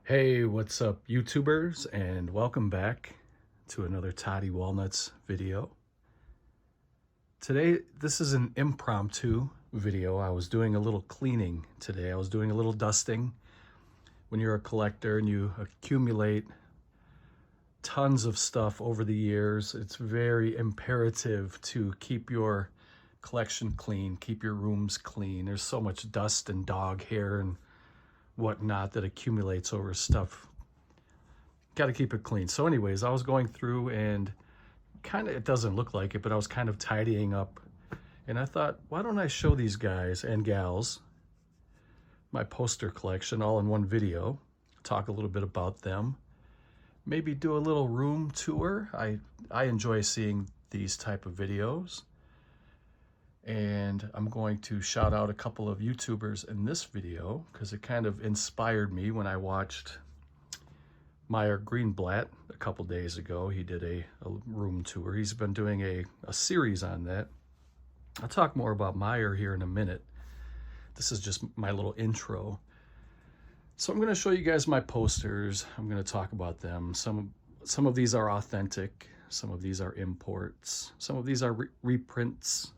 Hey, what's up, YouTubers, and welcome back to another Toddy Walnuts video. Today, this is an impromptu video. I was doing a little cleaning today. I was doing a little dusting. When you're a collector and you accumulate tons of stuff over the years, it's very imperative to keep your collection clean, keep your rooms clean. There's so much dust and dog hair and whatnot that accumulates over stuff. Got to keep it clean. So anyways, I was going through and it doesn't look like it, but I was kind of tidying up. And I thought, why don't I show these guys and gals my poster collection all in one video, talk a little bit about them, maybe do a little room tour. I enjoy seeing these type of videos. And I'm going to shout out a couple of YouTubers in this video because it kind of inspired me when I watched Meyer Greenblatt a couple days ago. He did a room tour. He's been doing a series on that. I'll talk more about Meyer here in a minute. This is just my little intro. So I'm going to show you guys my posters. I'm going to talk about them. Some of these are authentic. Some of these are imports. Some of these are reprints.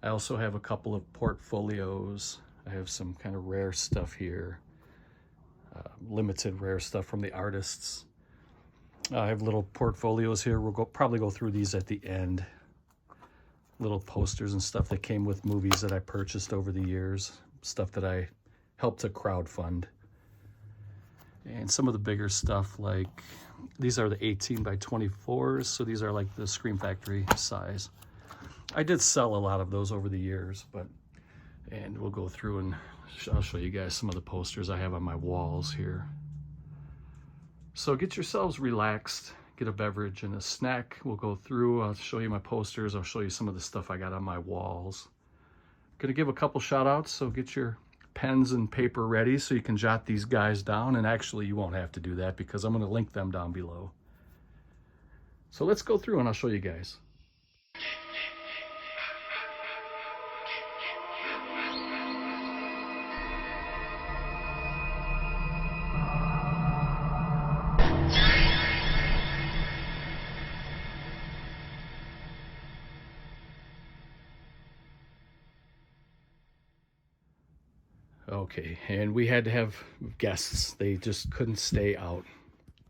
I also have a couple of portfolios. I have some kind of rare stuff here. Limited rare stuff from the artists. I have little portfolios here. We'll probably go through these at the end. Little posters and stuff that came with movies that I purchased over the years. Stuff that I helped to crowdfund. And some of the bigger stuff, like these are the 18 by 24s. So these are like the Scream Factory size. I did sell a lot of those over the years, and we'll go through and I'll show you guys some of the posters I have on my walls here. So get yourselves relaxed, get a beverage and a snack. We'll go through, I'll show you my posters, I'll show you some of the stuff I got on my walls. Gonna give a couple shout outs, so get your pens and paper ready so you can jot these guys down, and actually you won't have to do that because I'm gonna link them down below. So let's go through and I'll show you guys. Okay, and we had to have guests. They just couldn't stay out.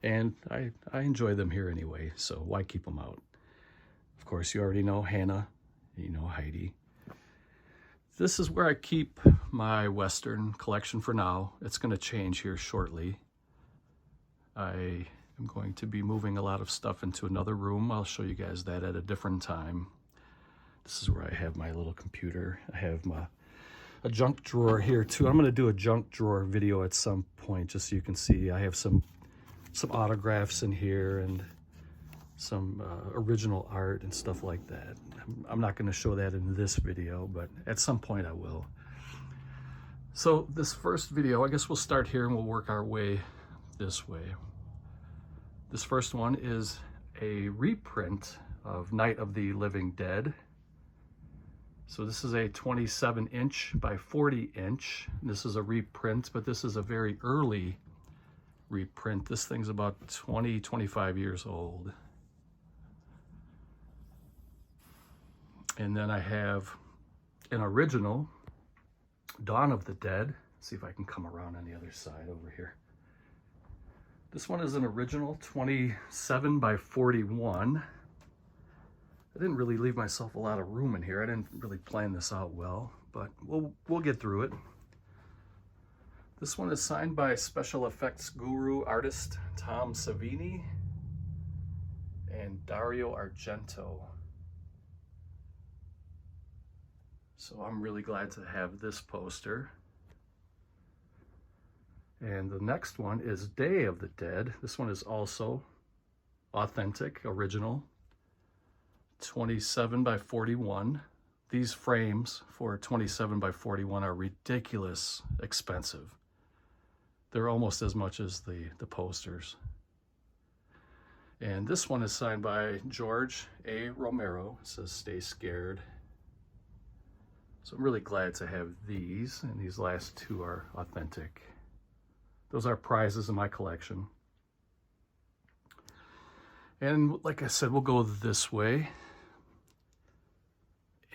And I enjoy them here anyway, so why keep them out? Of course, you already know Hannah, you know Heidi. This is where I keep my Western collection for now. It's going to change here shortly. I am going to be moving a lot of stuff into another room. I'll show you guys that at a different time. This is where I have my little computer. I have a junk drawer here too. I'm going to do a junk drawer video at some point just so you can see. I have some autographs in here and some original art and stuff like that. I'm not going to show that in this video, but at some point I will. So this first video, I guess we'll start here and we'll work our way this way. This first one is a reprint of Night of the Living Dead. So this is a 27-inch by 40-inch. This is a reprint, but this is a very early reprint. This thing's about 25 years old. And then I have an original, Dawn of the Dead. Let's see if I can come around on the other side over here. This one is an original 27 by 41. I didn't really leave myself a lot of room in here. I didn't really plan this out well, but we'll get through it. This one is signed by special effects guru artist Tom Savini and Dario Argento. So I'm really glad to have this poster. And the next one is Day of the Dead. This one is also authentic, original. 27 by 41. These frames for 27 by 41 are ridiculous expensive. They're almost as much as the posters. And this one is signed by George A. Romero. It says "Stay Scared." So I'm really glad to have these, and these last two are authentic. those are prizes in my collection. And like I said, we'll go this way.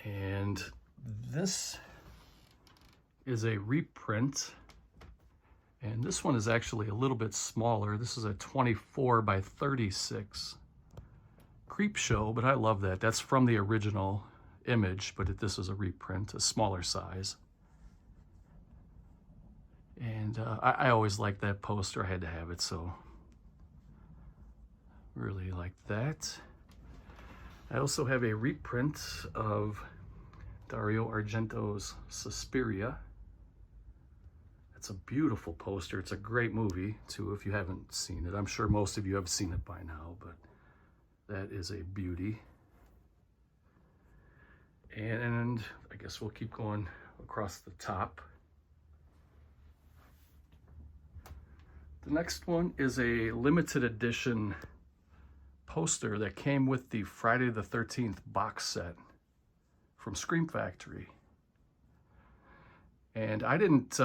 And this is a reprint. And this one is actually a little bit smaller. This is a 24 by 36 Creep Show, but I love that. That's from the original image, but this is a reprint, a smaller size. And I always liked that poster. I had to have it, so really like that. I also have a reprint of Dario Argento's Suspiria. It's a beautiful poster. It's a great movie, too, if you haven't seen it. I'm sure most of you have seen it by now, but that is a beauty. And I guess we'll keep going across the top. The next one is a limited edition poster that came with the Friday the 13th box set from Scream Factory. And I didn't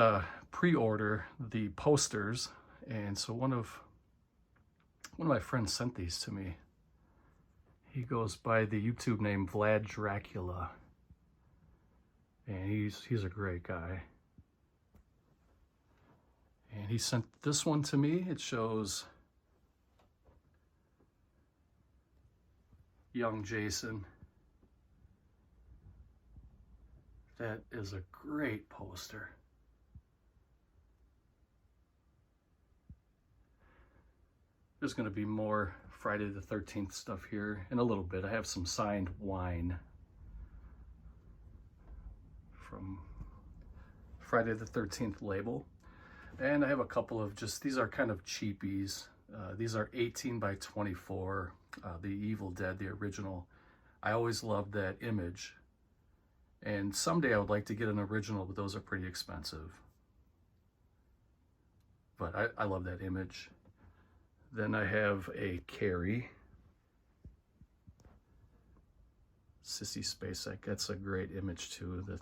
pre-order the posters, and so one of my friends sent these to me. He goes by the YouTube name Vlad Dracula, and he's a great guy. And he sent this one to me. It shows young Jason. That is a great poster. There's going to be more Friday the 13th stuff here in a little bit. I have some signed wine from Friday the 13th label. And I have a couple of these are kind of cheapies. These are 18 by 24, the Evil Dead, the original. I always loved that image. And someday I would like to get an original, but those are pretty expensive. But I love that image. Then I have a Carrie. Sissy Spacek, that's a great image too. The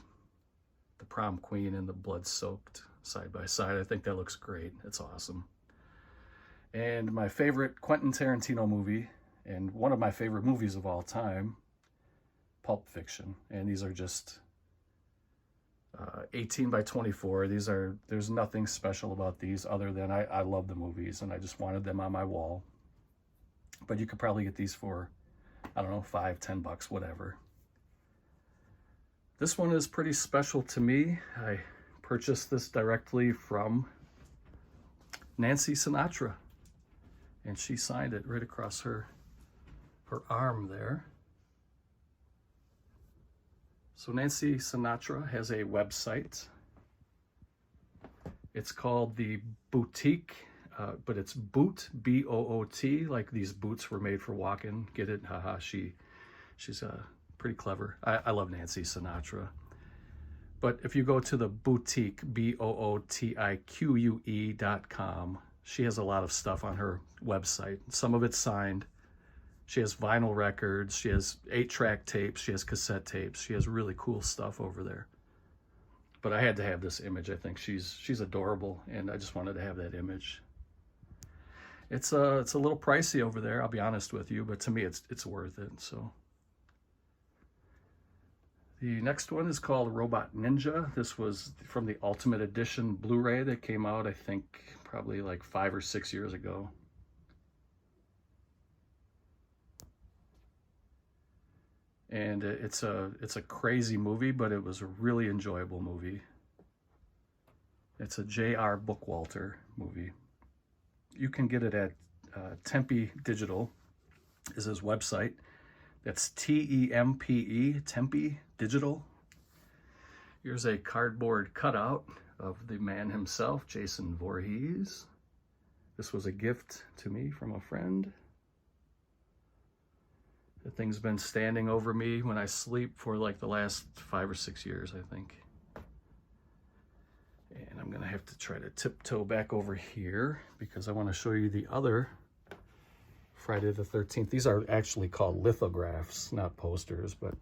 prom queen and the blood soaked side by side. I think that looks great. It's awesome. And my favorite Quentin Tarantino movie, and one of my favorite movies of all time, Pulp Fiction. And these are just 18 by 24. There's nothing special about these other than I love the movies and I just wanted them on my wall. But you could probably get these for, I don't know, $5-10, whatever. This one is pretty special to me. I purchased this directly from Nancy Sinatra, and she signed it right across her arm there. So Nancy Sinatra has a website. It's called The Boutique, but it's Boot, B-O-O-T, like these boots were made for walking. Get it? Haha, she's pretty clever. I love Nancy Sinatra. But if you go to the Boutique, BOOTIQUE.com, she has a lot of stuff on her website. Some of it's signed. She has vinyl records, she has 8-track tapes, she has cassette tapes, she has really cool stuff over there. But I had to have this image. I think she's adorable, and I just wanted to have that image. It's a little pricey over there, I'll be honest with you, but to me it's worth it. So the next one is called Robot Ninja. This was from the Ultimate Edition Blu-ray that came out, I think, probably like 5 or 6 years ago. And it's a crazy movie, but it was a really enjoyable movie. It's a J.R. Bookwalter movie. You can get it at Tempe Digital, is his website. That's T-E-M-P-E, Tempe Digital. Here's a cardboard cutout of the man himself, Jason Voorhees. This was a gift to me from a friend. The thing's been standing over me when I sleep for like the last 5 or 6 years, I think. And I'm gonna have to try to tiptoe back over here because I want to show you the other Friday the 13th. These are actually called lithographs, not posters, but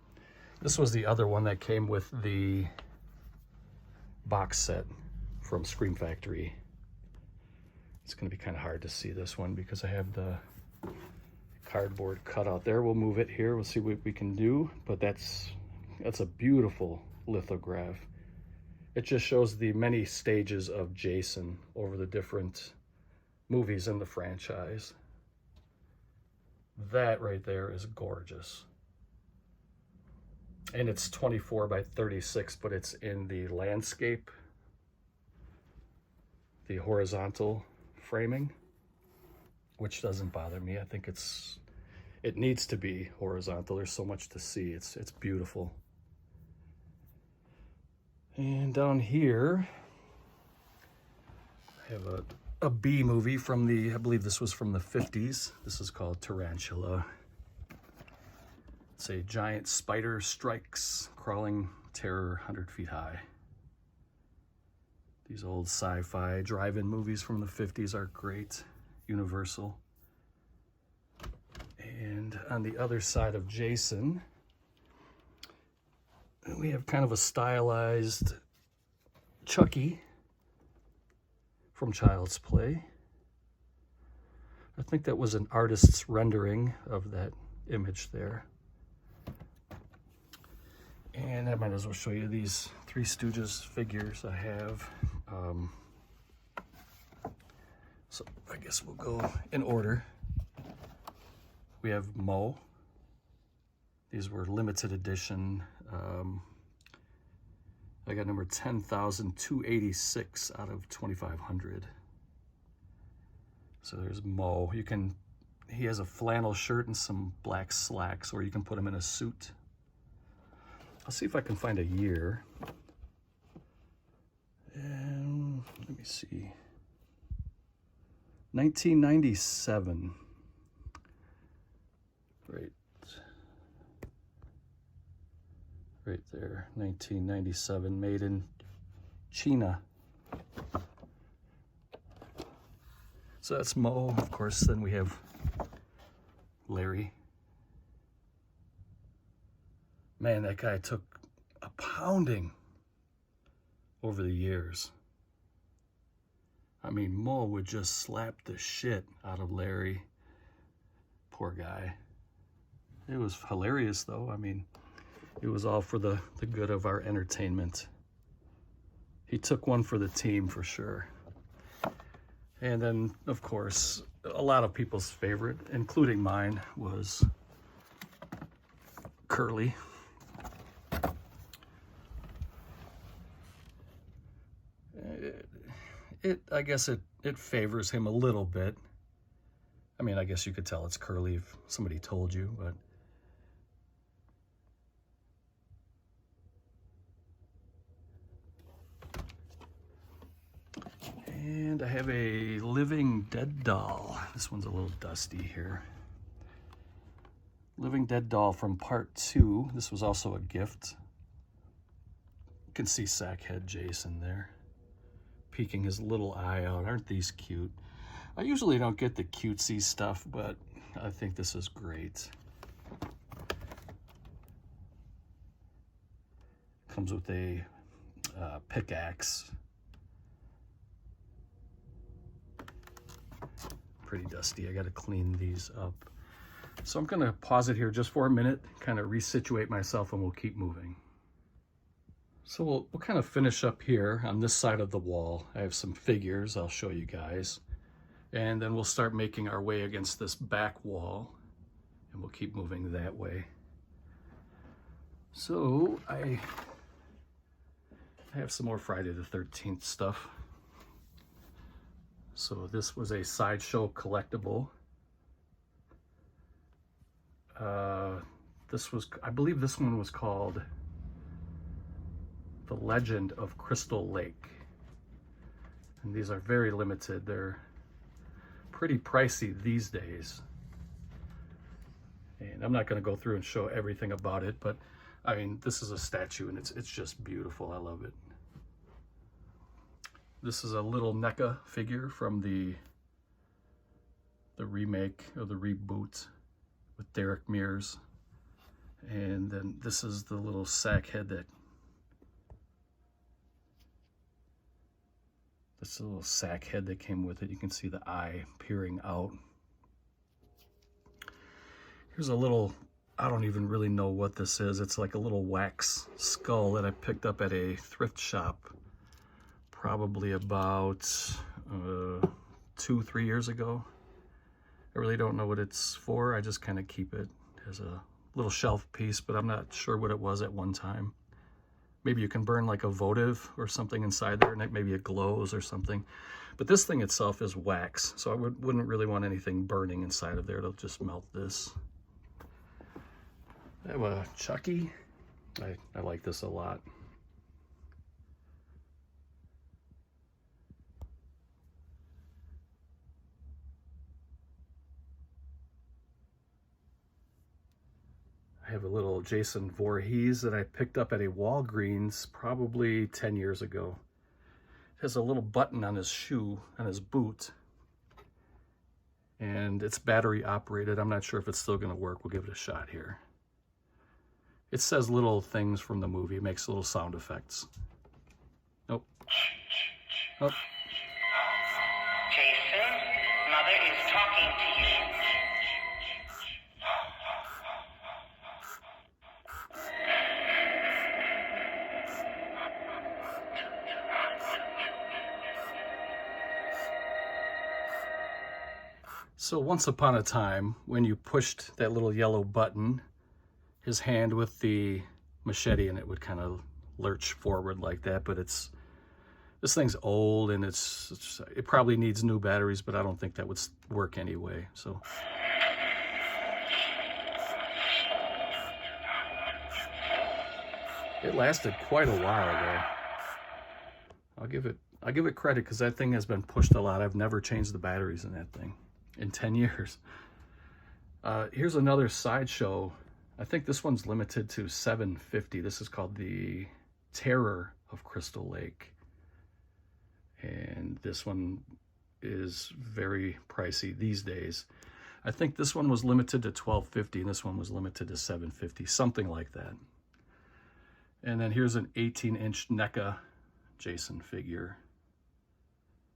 this was the other one that came with the box set from Scream Factory. It's going to be kind of hard to see this one because I have the cardboard cut out there. We'll move it here. We'll see what we can do. But that's a beautiful lithograph. It just shows the many stages of Jason over the different movies in the franchise. That right there is gorgeous. And it's 24 by 36, but it's in the landscape, the horizontal framing, which doesn't bother me. I think it needs to be horizontal. There's so much to see. It's beautiful. And down here, I have a B movie from I believe this was from the 50s. This is called Tarantula. It's a giant spider strikes, crawling terror 100 feet high. These old sci-fi drive-in movies from the 50s are great. Universal. And on the other side of Jason, we have kind of a stylized Chucky from Child's Play. I think that was an artist's rendering of that image there. And I might as well show you these Three Stooges figures I have. So I guess we'll go in order. We have Mo. These were limited edition. I got number 10,286 out of 2,500. So there's Mo. He has a flannel shirt and some black slacks, or you can put him in a suit. I'll see if I can find a year. And let me see. 1997. Right there, 1997, made in China. So that's Mo, of course. Then we have Larry. Man, that guy took a pounding over the years. I mean, Mo would just slap the shit out of Larry. Poor guy. It was hilarious, though. I mean, it was all for the good of our entertainment. He took one for the team, for sure. And then, of course, a lot of people's favorite, including mine, was Curly. I guess it favors him a little bit. I mean, I guess you could tell it's Curly if somebody told you, but and I have a Living Dead doll. This one's a little dusty here. Living Dead doll from part 2. This was also a gift. You can see Sackhead Jason there, peeking his little eye out. Aren't these cute? I usually don't get the cutesy stuff, but I think this is great. Comes with a pickaxe. Pretty dusty. I got to clean these up. So I'm going to pause it here just for a minute, kind of resituate myself, and we'll keep moving. So we'll kind of finish up here on this side of the wall. I have some figures I'll show you guys. And then we'll start making our way against this back wall, and we'll keep moving that way. So I have some more Friday the 13th stuff. So this was a Sideshow collectible. I believe this one was called The Legend of Crystal Lake. And these are very limited. They're pretty pricey these days. And I'm not going to go through and show everything about it, but I mean, this is a statue and it's just beautiful. I love it. This is a little NECA figure from the remake or the reboot with Derek Mears. And then this is the little sack head that This little sack head that came with it. You can see the eye peering out. Here's a little, I don't even really know what this is. It's like a little wax skull that I picked up at a thrift shop probably about 2-3 years ago. I really don't know what it's for. I just kind of keep it as a little shelf piece, but I'm not sure what it was at one time. Maybe you can burn like a votive or something inside there, and maybe it glows or something. But this thing itself is wax, so I wouldn't really want anything burning inside of there. It'll just melt this. I have a Chucky. I like this a lot. I have a little Jason Voorhees that I picked up at a Walgreens probably 10 years ago. It has a little button on his shoe, on his boot, and it's battery operated. I'm not sure if it's still going to work. We'll give it a shot here. It says little things from the movie. It makes little sound effects. Nope. Oh. Jason, Mother is talking to you. So once upon a time, when you pushed that little yellow button, his hand with the machete in it would kind of lurch forward like that. But this thing's old, and it probably needs new batteries, but I don't think that would work anyway. So it lasted quite a while though. I'll give it credit, because that thing has been pushed a lot. I've never changed the batteries in that thing in 10 years. Here's another sideshow. I think this one's limited to $7.50. This is called the Terror of Crystal Lake. And this one is very pricey these days. I think this one was limited to $12.50 and this one was limited to $7.50, something like that. And then here's an 18-inch NECA Jason figure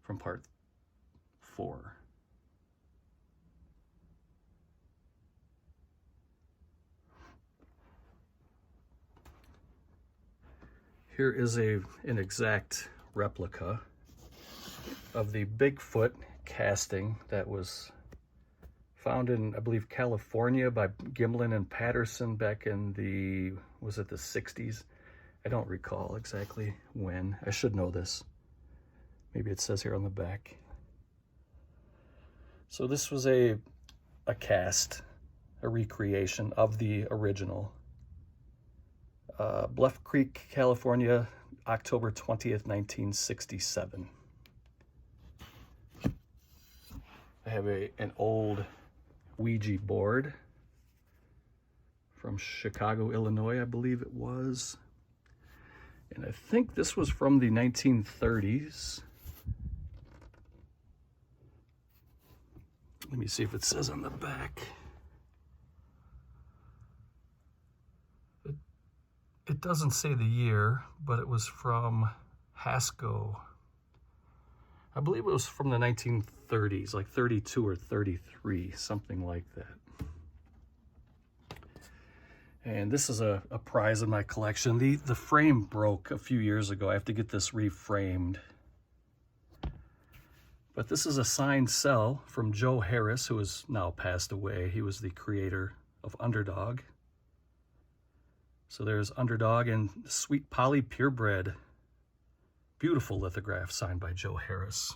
from part 4. Here is an exact replica of the Bigfoot casting that was found in, I believe, California by Gimlin and Patterson back in the, was it the 60s? I don't recall exactly when. I should know this. Maybe it says here on the back. So this was a cast, a recreation of the original. Bluff Creek, California, October 20th, 1967. I have an old Ouija board from Chicago, Illinois, I believe it was. And I think this was from the 1930s. Let me see if it says on the back. It doesn't say the year, but it was from Hasco. I believe it was from the 1930s, like 32 or 33, something like that. And this is a prize in my collection. The frame broke a few years ago. I have to get this reframed. But this is a signed cell from Joe Harris, who has now passed away. He was the creator of Underdog. So there's Underdog and Sweet Polly Purebred. Beautiful lithograph signed by Joe Harris.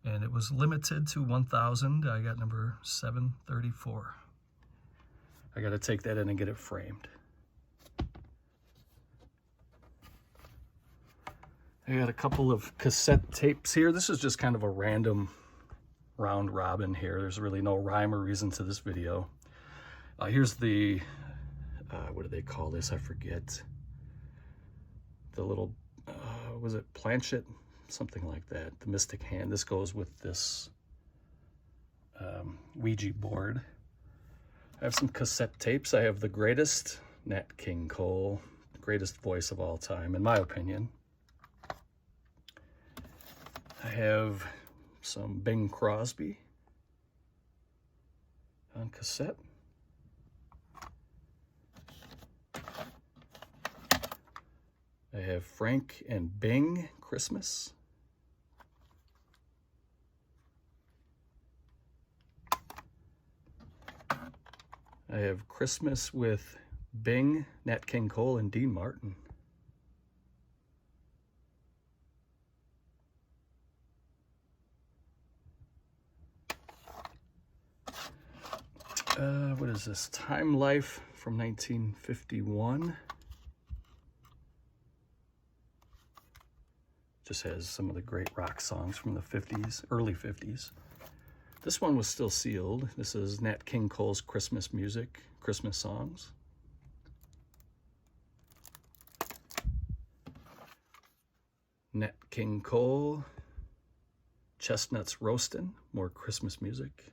And it was limited to 1,000. I got number 734. I got to take that in and get it framed. I got a couple of cassette tapes here. This is just kind of a random round robin here. There's really no rhyme or reason to this video. Here's the, what do they call this? I forget. The little, was it planchet? Something like that. The Mystic Hand. This goes with this Ouija board. I have some cassette tapes. I have The Greatest, Nat King Cole, the greatest voice of all time, in my opinion. I have some Bing Crosby on cassette. I have Frank and Bing Christmas. I have Christmas with Bing, Nat King Cole, and Dean Martin. What is this? Time Life from 1951. Just has some of the great rock songs from the 50s, early 50s. This one was still sealed. This is Nat King Cole's Christmas music, Christmas songs. Nat King Cole, Chestnuts Roastin', more Christmas music.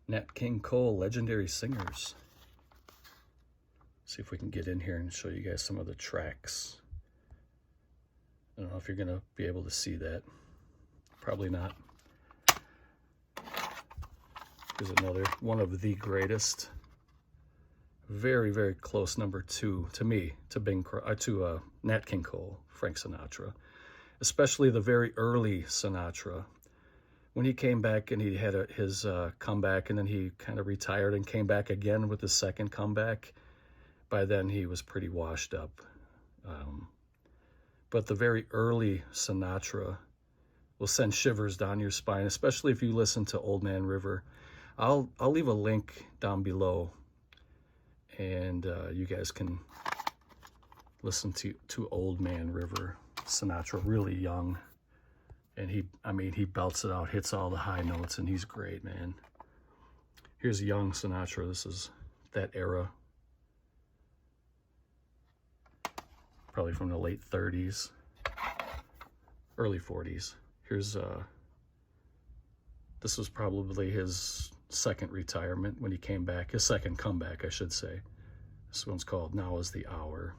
Nat King Cole, Legendary Singers. See if we can get in here and show you guys some of the tracks. I don't know if you're gonna be able to see that. Probably not. Here's another one of the greatest. Very, very close number 2 to me, to Nat King Cole, Frank Sinatra. Especially the very early Sinatra. When he came back and he had his comeback, and then he kind of retired and came back again with his second comeback. By then he was pretty washed up. But the very early Sinatra will send shivers down your spine, especially if you listen to Old Man River. I'll leave a link down below, and you guys can listen to Old Man River. Sinatra, really young. And he belts it out, hits all the high notes, and he's great, man. Here's young Sinatra. This is that era. Probably from the late 30s, early 40s. Here's, this was probably his second retirement when he came back. His second comeback, I should say. This one's called Now Is the Hour.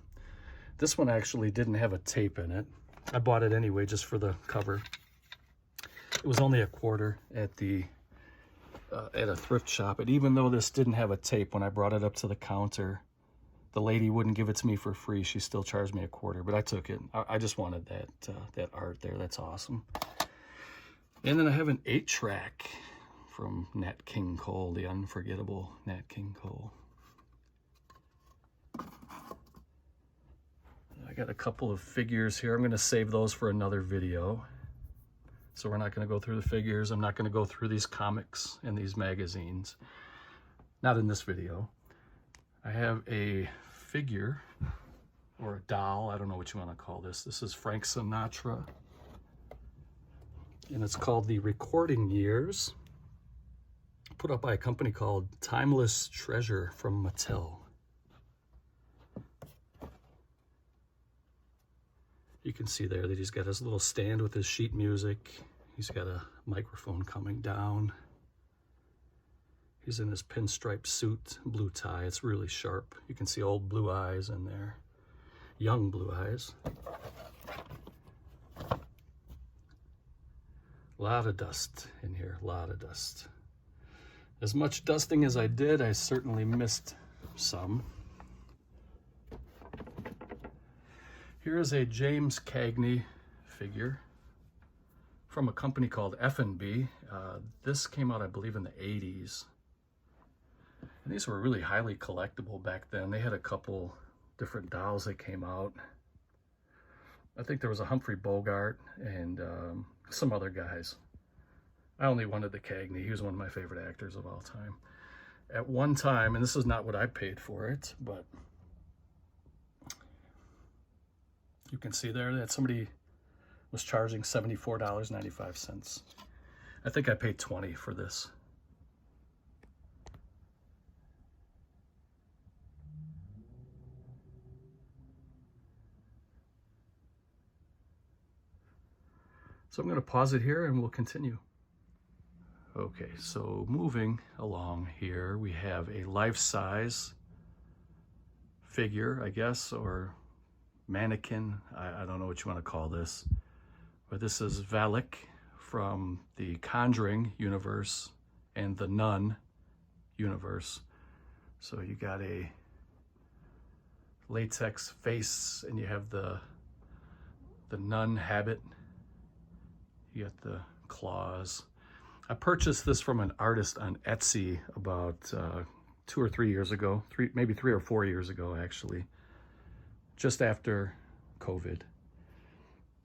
This one actually didn't have a tape in it. I bought it anyway just for the cover. It was only $0.25 at a thrift shop. And even though this didn't have a tape, when I brought it up to the counter, the lady wouldn't give it to me for free. She still charged me $0.25, but I took it. I just wanted that art there. That's awesome. And then I have an 8-track from Nat King Cole, the unforgettable Nat King Cole. I got a couple of figures here. I'm going to save those for another video. So we're not going to go through the figures. I'm not going to go through these comics and these magazines. Not in this video. I have a figure or a doll. I don't know what you want to call this. This is Frank Sinatra. And it's called The Recording Years. Put up by a company called Timeless Treasure from Mattel. You can see there that he's got his little stand with his sheet music. He's got a microphone coming down. He's in his pinstripe suit, blue tie. It's really sharp. You can see old blue eyes in there. Young blue eyes. A lot of dust in here, a lot of dust. As much dusting as I did, I certainly missed some. Here is a James Cagney figure from a company called F&B. This came out, I believe, in the 80s. And these were really highly collectible back then. They had a couple different dolls that came out. I think there was a Humphrey Bogart and some other guys. I only wanted the Cagney. He was one of my favorite actors of all time. At one time, and this is not what I paid for it, but you can see there that somebody was charging $74.95. I think I paid $20 for this. So I'm going to pause it here and we'll continue. Okay, so moving along here, we have a life-size figure, I guess, or mannequin. I don't know what you want to call this, but this is Valak from the Conjuring universe and the Nun universe. So you got a latex face, and you have the nun habit. You got the claws. I purchased this from an artist on Etsy about 2 or 3 years ago, maybe 3 or 4 years ago, actually, just after COVID.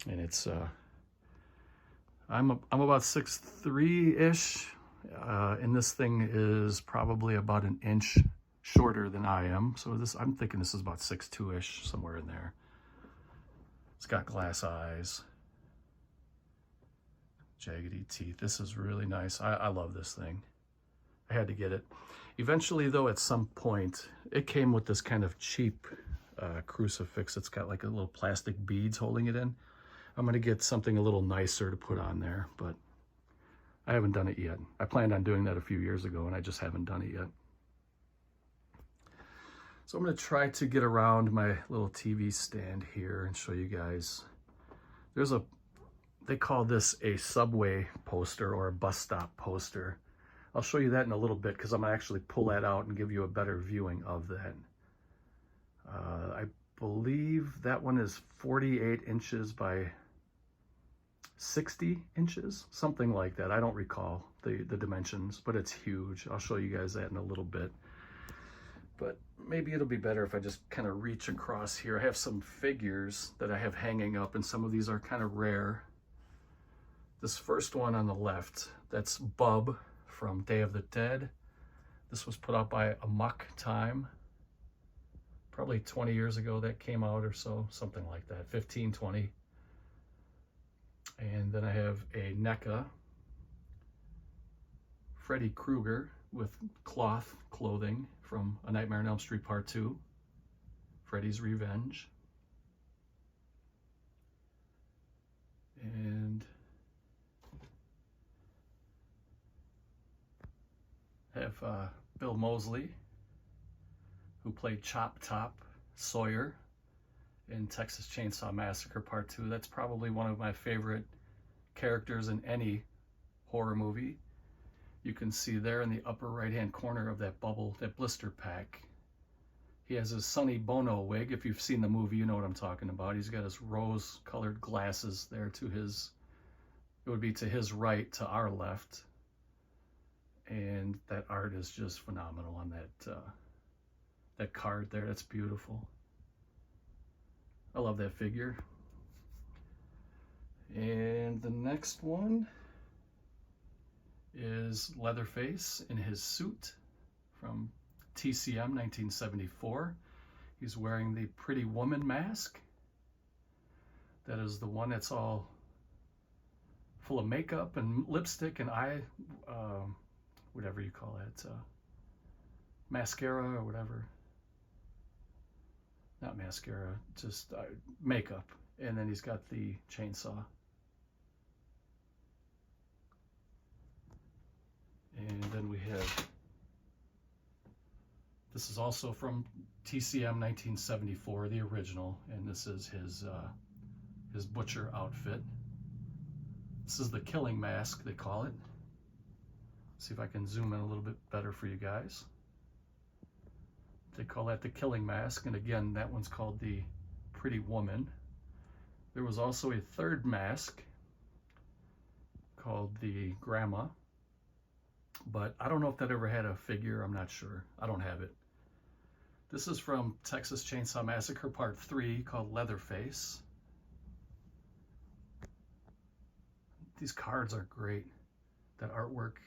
And it's I'm about 6'3" and this thing is probably about an inch shorter than I am. So I'm thinking this is about 6'2" somewhere in there. It's got glass eyes, jaggedy teeth. This is really nice. I love this thing. I had to get it. Eventually, though, at some point, it came with this kind of cheap crucifix. It's got like a little plastic beads holding it in. I'm gonna get something a little nicer to put on there, but I haven't done it yet. I planned on doing that a few years ago, and I just haven't done it yet. So I'm gonna try to get around my little TV stand here and show you guys. They call this a subway poster or a bus stop poster. I'll show you that in a little bit because I'm gonna actually pull that out and give you a better viewing of that. I believe that one is 48 inches by 60 inches, something like that. I don't recall the dimensions, but it's huge. I'll show you guys that in a little bit. But maybe it'll be better if I just kind of reach across here. I have some figures that I have hanging up, and some of these are kind of rare. This first one on the left, that's Bub from Day of the Dead. This was put out by Amok Time. Probably 20 years ago that came out or so, something like that, 15, 20. And then I have a NECA, Freddy Krueger with cloth clothing from A Nightmare on Elm Street Part 2, Freddy's Revenge. And I have Bill Moseley, who played Chop Top Sawyer in Texas Chainsaw Massacre Part 2. That's probably one of my favorite characters in any horror movie. You can see there in the upper right-hand corner of that bubble, that blister pack, he has his Sonny Bono wig. If you've seen the movie, you know what I'm talking about. He's got his rose-colored glasses there to his, it would be to his right, to our left. And that art is just phenomenal on that card there. That's beautiful. I love that figure. And the next one is Leatherface in his suit from TCM 1974. He's wearing the Pretty Woman mask. That is the one that's all full of makeup and lipstick and eye, whatever you call it, mascara or whatever. Not mascara, just makeup. And then he's got the chainsaw. And then we have, this is also from TCM 1974, the original, and this is his butcher outfit. This is the killing mask, they call it. See if I can zoom in a little bit better for you guys. They call that the killing mask, and again, that one's called the Pretty Woman. There was also a third mask called the Grandma, but I don't know if that ever had a figure. I'm not sure. I don't have it. This is from Texas Chainsaw Massacre Part 3 called Leatherface. These cards are great. That artwork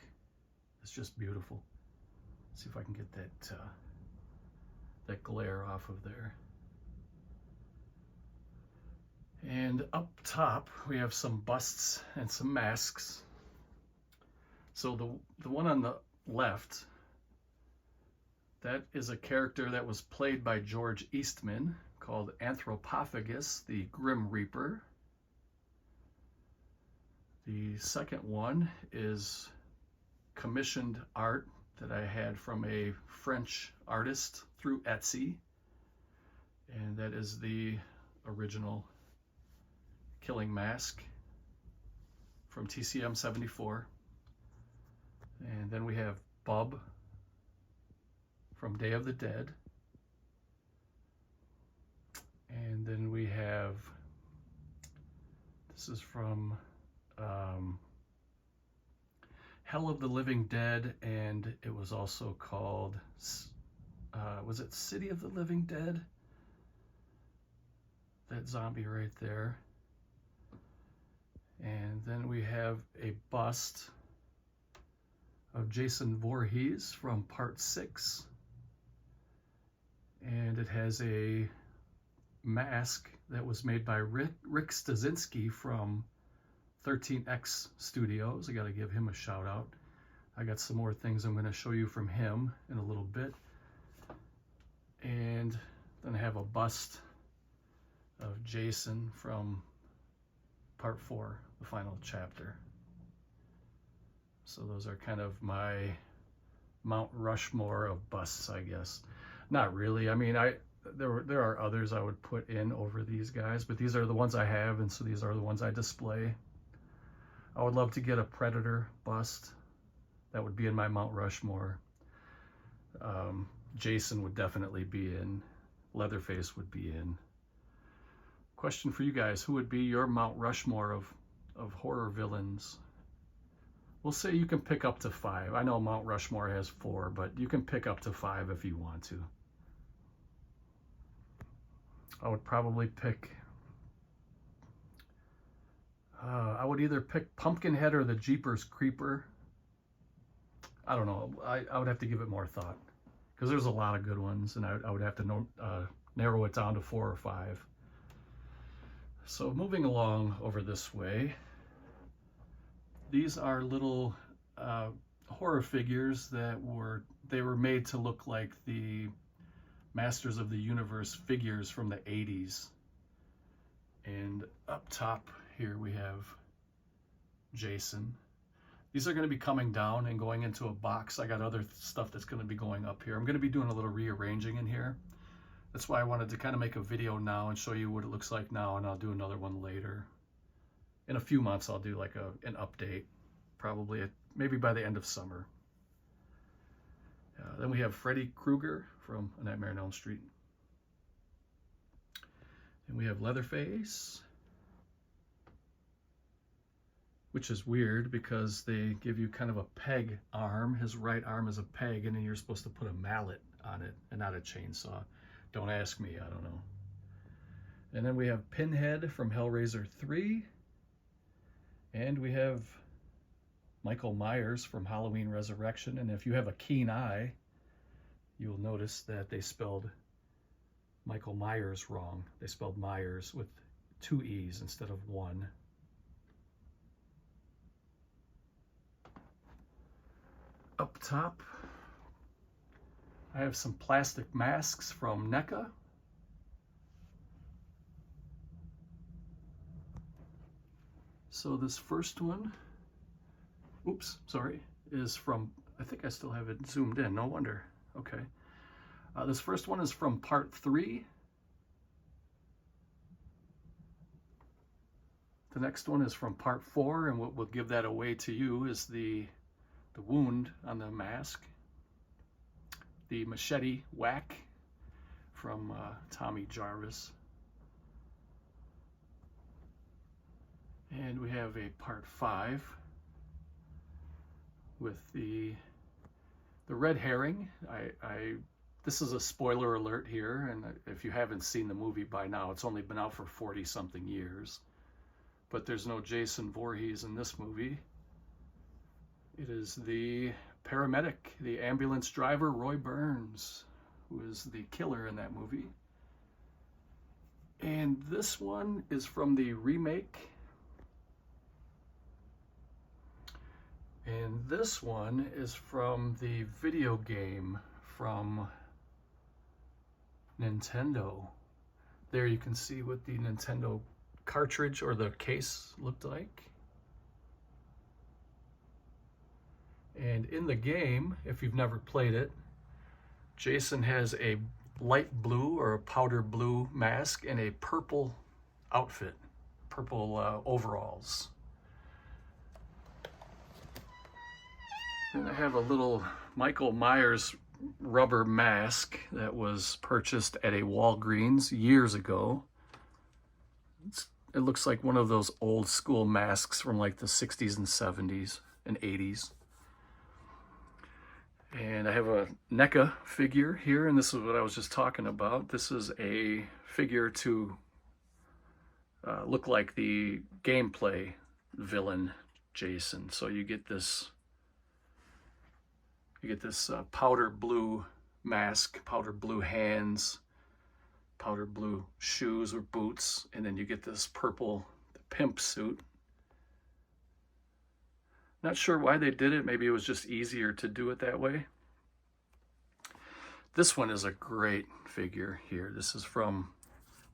is just beautiful. Let's see if I can get that that glare off of there. And up top, we have some busts and some masks. So the one on the left, that is a character that was played by George Eastman called Anthropophagus, the Grim Reaper. The second one is commissioned art that I had from a French artist through Etsy. And that is the original Killing Mask from TCM 74. And then we have Bub from Day of the Dead. And then we have, this is from Hell of the Living Dead, and it was also called, was it City of the Living Dead? That zombie right there. And then we have a bust of Jason Voorhees from Part 6. And it has a mask that was made by Rick Stasinski from 13X Studios. I got to give him a shout out. I got some more things I'm going to show you from him in a little bit. And then I have a bust of Jason from Part 4, the final chapter. So those are kind of my Mount Rushmore of busts, I guess. Not really. I mean, there are others I would put in over these guys, but these are the ones I have, and so these are the ones I display. I would love to get a Predator bust. That would be in my Mount Rushmore. Jason would definitely be in. Leatherface would be in. Question for you guys: who would be your Mount Rushmore of horror villains? We'll say you can pick up to 5. I know Mount Rushmore has 4, but you can pick up to 5 if you want to. I would probably pick, I would either pick Pumpkinhead or the Jeepers Creeper. I don't know. I would have to give it more thought, because there's a lot of good ones, and I would have to narrow it down to 4 or 5. So moving along over this way, these are little horror figures that were made to look like the Masters of the Universe figures from the 80s. And up top here we have Jason. These are going to be coming down and going into a box. I got other stuff that's going to be going up here. I'm going to be doing a little rearranging in here. That's why I wanted to kind of make a video now and show you what it looks like now, and I'll do another one later. In a few months I'll do like an update, probably maybe by the end of summer. Then we have Freddy Krueger from A Nightmare on Elm Street. And we have Leatherface, which is weird because they give you kind of a peg arm. His right arm is a peg, and then you're supposed to put a mallet on it and not a chainsaw. Don't ask me, I don't know. And then we have Pinhead from Hellraiser 3. And we have Michael Myers from Halloween Resurrection. And if you have a keen eye, you'll notice that they spelled Michael Myers wrong. They spelled Myers with 2 E's instead of 1. Up top, I have some plastic masks from NECA. So this first one, oops, sorry, is from, I think I still have it zoomed in, no wonder. Okay. This first one is from Part 3. The next one is from Part 4, and what will give that away to you is the wound on the mask. The machete whack from Tommy Jarvis. And we have a Part 5 with the red herring. This is a spoiler alert here, and if you haven't seen the movie by now, it's only been out for 40-something years. But there's no Jason Voorhees in this movie. It is the paramedic, the ambulance driver, Roy Burns, who is the killer in that movie. And this one is from the remake. And this one is from the video game from Nintendo. There you can see what the Nintendo cartridge or the case looked like. And in the game, if you've never played it, Jason has a light blue or a powder blue mask and a purple outfit, purple overalls. And I have a little Michael Myers rubber mask that was purchased at a Walgreens years ago. It looks like one of those old school masks from like the 60s and 70s and 80s. And I have a NECA figure here, and this is what I was just talking about. This is a figure to look like the gameplay villain Jason. So you get this powder blue mask, powder blue hands, powder blue shoes or boots, and then you get this purple pimp suit. Not sure why they did it. Maybe it was just easier to do it that way. This one is a great figure here. This is from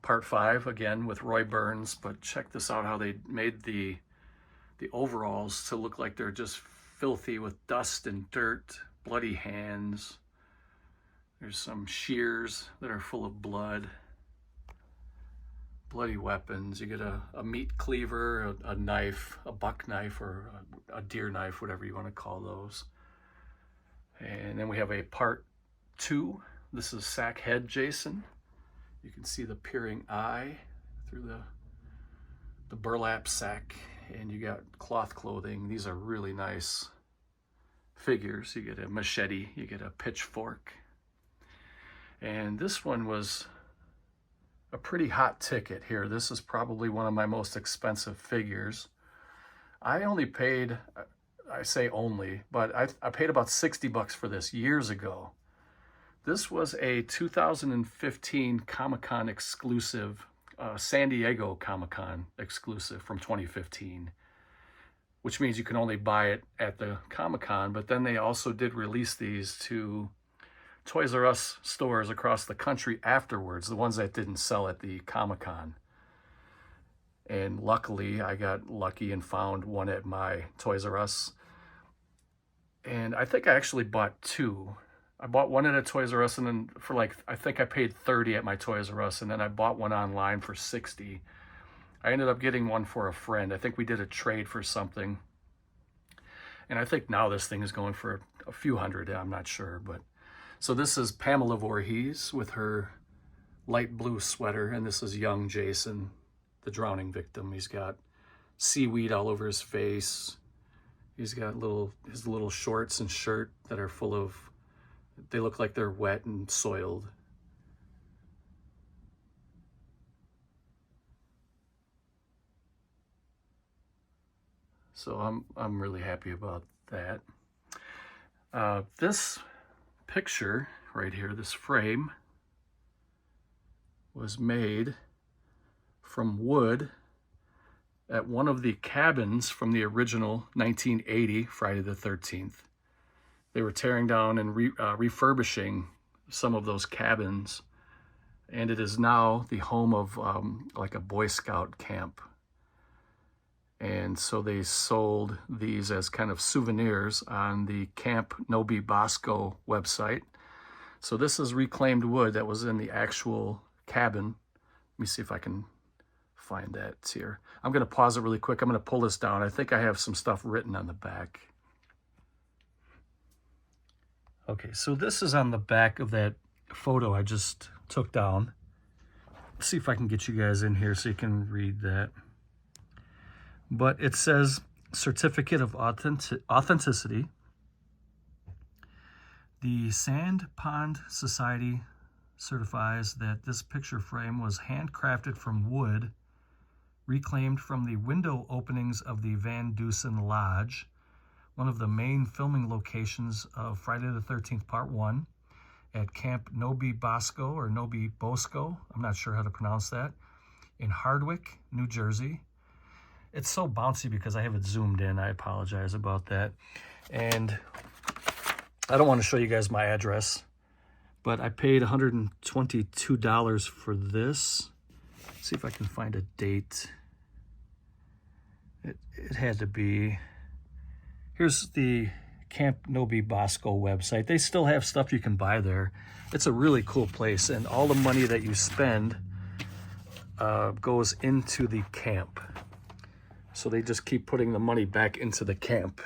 part 5, again with Roy Burns, but check this out, how they made the overalls to look like they're just filthy with dust and dirt, bloody hands. There's some shears that are full of blood. Bloody weapons. You get a meat cleaver, a knife, a buck knife, or a deer knife, whatever you want to call those. And then we have a part 2. This is Sackhead Jason. You can see the peering eye through the burlap sack, and you got cloth clothing. These are really nice figures. You get a machete, you get a pitchfork. And this one was a pretty hot ticket here. This is probably one of my most expensive figures. I only paid, I say only, but I paid about $60 for this years ago. This was a 2015 Comic-Con exclusive, San Diego Comic-Con exclusive from 2015, which means you can only buy it at the Comic-Con, but then they also did release these to Toys R Us stores across the country afterwards, the ones that didn't sell at the Comic-Con. And luckily, I got lucky and found one at my Toys R Us. And I think I actually bought 2. I bought one at a Toys R Us, and then for like, I think I paid $30 at my Toys R Us, and then I bought one online for $60. I ended up getting one for a friend. I think we did a trade for something. And I think now this thing is going for a few hundred, I'm not sure, but. So this is Pamela Voorhees with her light blue sweater, and this is young Jason, the drowning victim. He's got seaweed all over his face. He's got his little shorts and shirt that are full of, they look like they're wet and soiled. So I'm really happy about that. This picture right here, this frame, was made from wood at one of the cabins from the original 1980 Friday the 13th. They were tearing down and refurbishing some of those cabins, and it is now the home of like a Boy Scout camp. And so they sold these as kind of souvenirs on the Camp Nobi Bosco website. So this is reclaimed wood that was in the actual cabin. Let me see if I can find that here. I'm going to pause it really quick. I'm going to pull this down. I think I have some stuff written on the back. Okay, so this is on the back of that photo I just took down. Let's see if I can get you guys in here so you can read that. But it says, Certificate of Authenticity. The Sand Pond Society certifies that this picture frame was handcrafted from wood, reclaimed from the window openings of the Van Dusen Lodge, one of the main filming locations of Friday the 13th Part 1, at Camp Nobi Bosco, or Nobi Bosco, I'm not sure how to pronounce that, in Hardwick, New Jersey. It's so bouncy because I have it zoomed in. I apologize about that. And I don't want to show you guys my address, but I paid $122 for this. Let's see if I can find a date. It had to be, here's the Camp Nobi Bosco website. They still have stuff you can buy there. It's a really cool place, and all the money that you spend goes into the camp. So they just keep putting the money back into the camp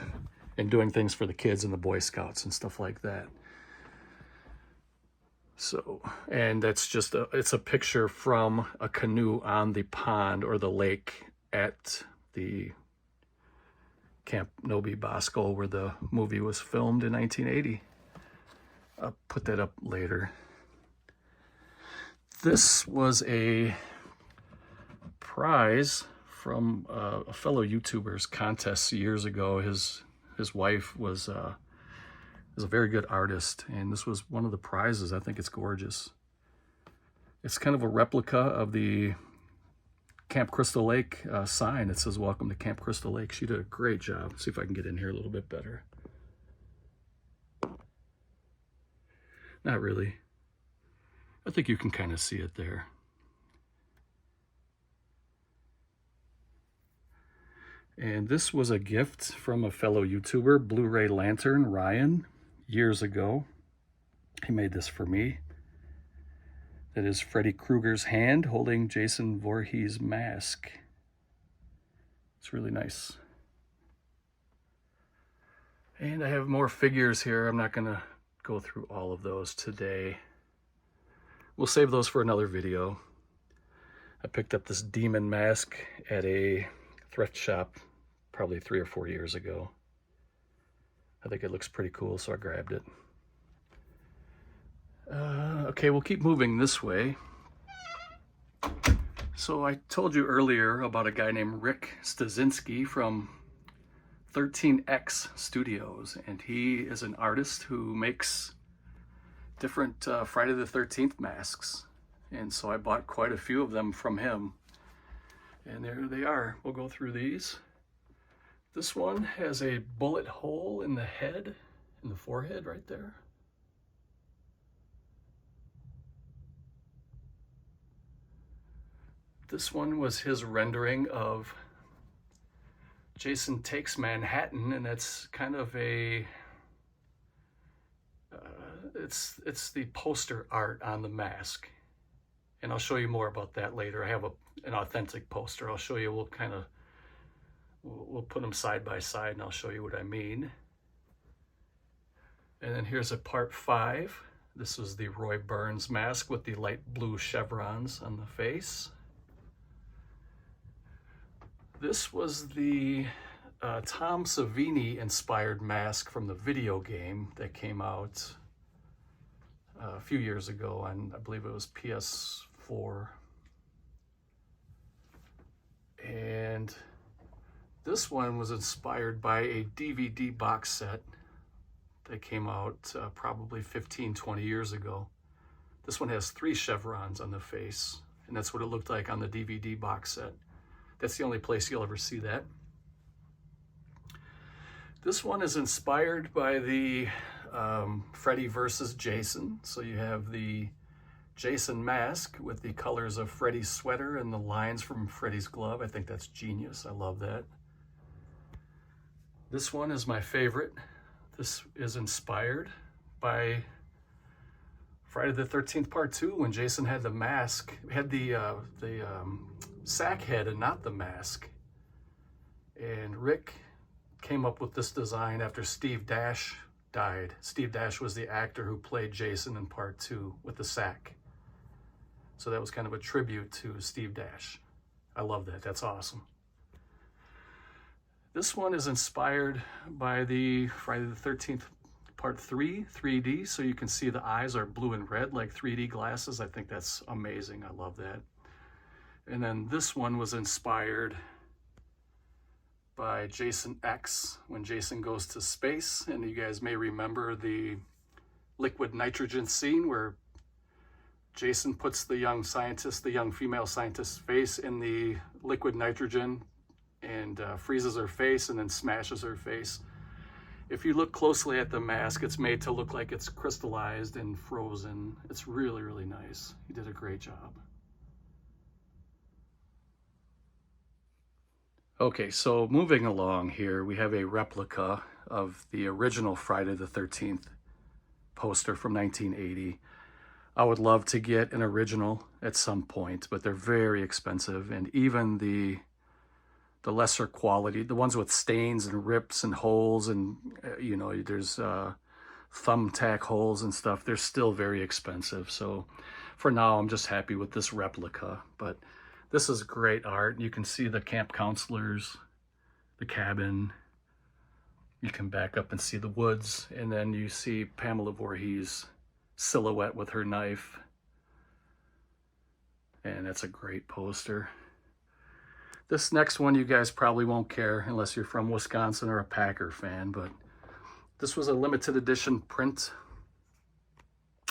and doing things for the kids and the Boy Scouts and stuff like that. So, and that's just it's a picture from a canoe on the pond or the lake at the Camp Nobi Bosco where the movie was filmed in 1980. I'll put that up later. This was a prize from a fellow YouTuber's contest years ago. His wife was a very good artist, and this was one of the prizes. I think it's gorgeous. It's kind of a replica of the Camp Crystal Lake sign. It says, "Welcome to Camp Crystal Lake." She did a great job. Let's see if I can get in here a little bit better. Not really. I think you can kind of see it there. And this was a gift from a fellow YouTuber, Blu-ray Lantern, Ryan, years ago. He made this for me. That is Freddy Krueger's hand holding Jason Voorhees' mask. It's really nice. And I have more figures here. I'm not gonna go through all of those today. We'll save those for another video. I picked up this demon mask at a thrift shop probably 3 or 4 years ago. I think it looks pretty cool, so I grabbed it. Okay, we'll keep moving this way. So I told you earlier about a guy named Rick Stasinski from 13X Studios, and he is an artist who makes different Friday the 13th masks. And so I bought quite a few of them from him. And there they are. We'll go through these. This one has a bullet hole in the head, in the forehead right there. This one was his rendering of Jason Takes Manhattan, and that's kind of a, it's the poster art on the mask. And I'll show you more about that later. I have an authentic poster. I'll show you, we'll put them side by side and I'll show you what I mean. And then here's a part 5. This was the Roy Burns mask with the light blue chevrons on the face. This was the Tom Savini inspired mask from the video game that came out a few years ago on, I believe it was PS4. And this one was inspired by a DVD box set that came out probably 15, 20 years ago. This one has 3 chevrons on the face, and that's what it looked like on the DVD box set. That's the only place you'll ever see that. This one is inspired by the Freddy versus Jason. So you have the Jason mask with the colors of Freddy's sweater and the lines from Freddy's glove. I think that's genius. I love that. This one is my favorite. This is inspired by Friday the 13th Part 2 when Jason had the mask, had the sack head and not the mask. And Rick came up with this design after Steve Dash died. Steve Dash was the actor who played Jason in Part 2 with the sack. So that was kind of a tribute to Steve Dash. I love that. That's awesome. This one is inspired by the Friday the 13th Part 3 3D, so you can see the eyes are blue and red like 3D glasses. I think that's amazing. I love that. And then this one was inspired by Jason X, when Jason goes to space. And you guys may remember the liquid nitrogen scene where Jason puts the young scientist, the young female scientist's face in the liquid nitrogen and freezes her face and then smashes her face. If you look closely at the mask, it's made to look like it's crystallized and frozen. It's really, really nice. He did a great job. Okay, so moving along here, we have a replica of the original Friday the 13th poster from 1980. I would love to get an original at some point, but they're very expensive, and even the lesser quality, the ones with stains and rips and holes and you know, there's thumbtack holes and stuff, they're still very expensive. So for now, I'm just happy with this replica. But this is great art. You can see the camp counselors, the cabin. You can back up and see the woods, and then you see Pamela Voorhees' silhouette with her knife. And that's a great poster. This next one you guys probably won't care unless you're from Wisconsin or a Packer fan, but this was a limited edition print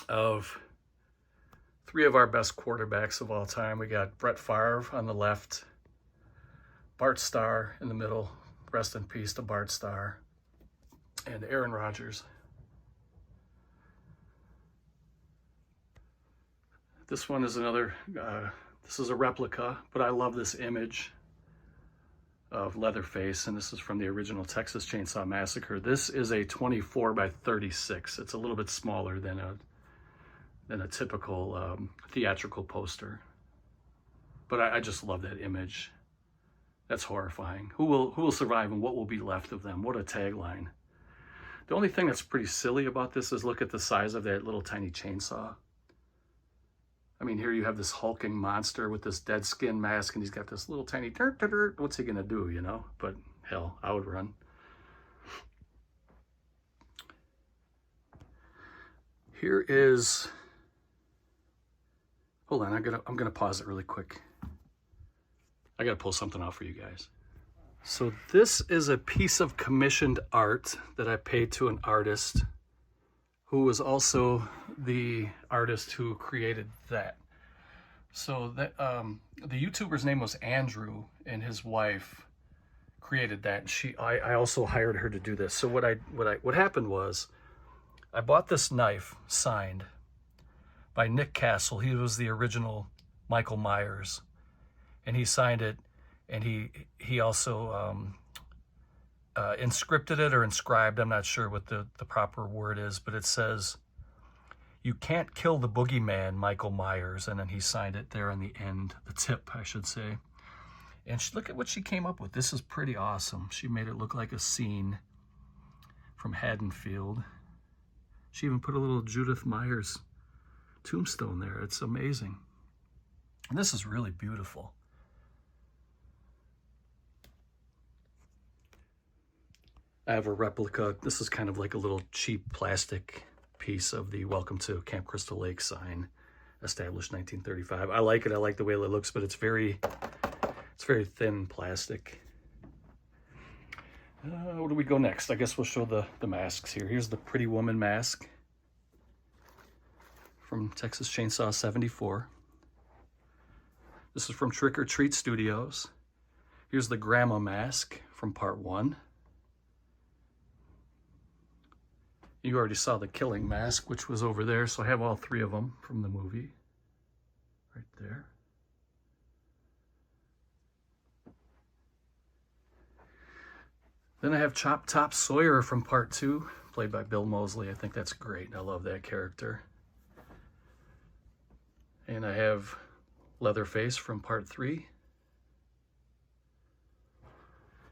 of 3 of our best quarterbacks of all time. We got Brett Favre on the left, Bart Starr in the middle, rest in peace to Bart Starr, and Aaron Rodgers. This one is another, this is a replica, but I love this image of Leatherface, and this is from the original Texas Chainsaw Massacre. This is a 24 by 36. It's a little bit smaller than a typical theatrical poster. But I just love that image. That's horrifying. Who will survive, and what will be left of them? What a tagline. The only thing that's pretty silly about this is look at the size of that little tiny chainsaw. I mean, here you have this hulking monster with this dead skin mask, and he's got this little tiny, what's he gonna do, you know? But hell, I would run. Here is, hold on, I'm gonna pause it really quick. I gotta pull something out for you guys. So this is a piece of commissioned art that I paid to an artist who was also the artist who created that. So that the YouTuber's name was Andrew, and his wife created that. And I also hired her to do this. So what happened was, I bought this knife signed by Nick Castle. He was the original Michael Myers, and he signed it, and he also inscripted it or inscribed, I'm not sure what the proper word is, but it says, "You can't kill the boogeyman, Michael Myers," and then he signed it there on the end, the tip, I should say. And look at what she came up with. This is pretty awesome. She made it look like a scene from Haddonfield. She even put a little Judith Myers tombstone there. It's amazing. And this is really beautiful. I have a replica. This is kind of like a little cheap plastic piece of the Welcome to Camp Crystal Lake sign, established 1935. I like it. I like the way it looks, but it's very thin plastic. Where do we go next? I guess we'll show the masks here. Here's the Pretty Woman mask from Texas Chainsaw 74. This is from Trick or Treat Studios. Here's the Grandma mask from part 1. You already saw the Killing mask, which was over there, so I have all 3 of them from the movie. Right there. Then I have Chop Top Sawyer from part 2, played by Bill Moseley. I think that's great. I love that character. And I have Leatherface from part 3.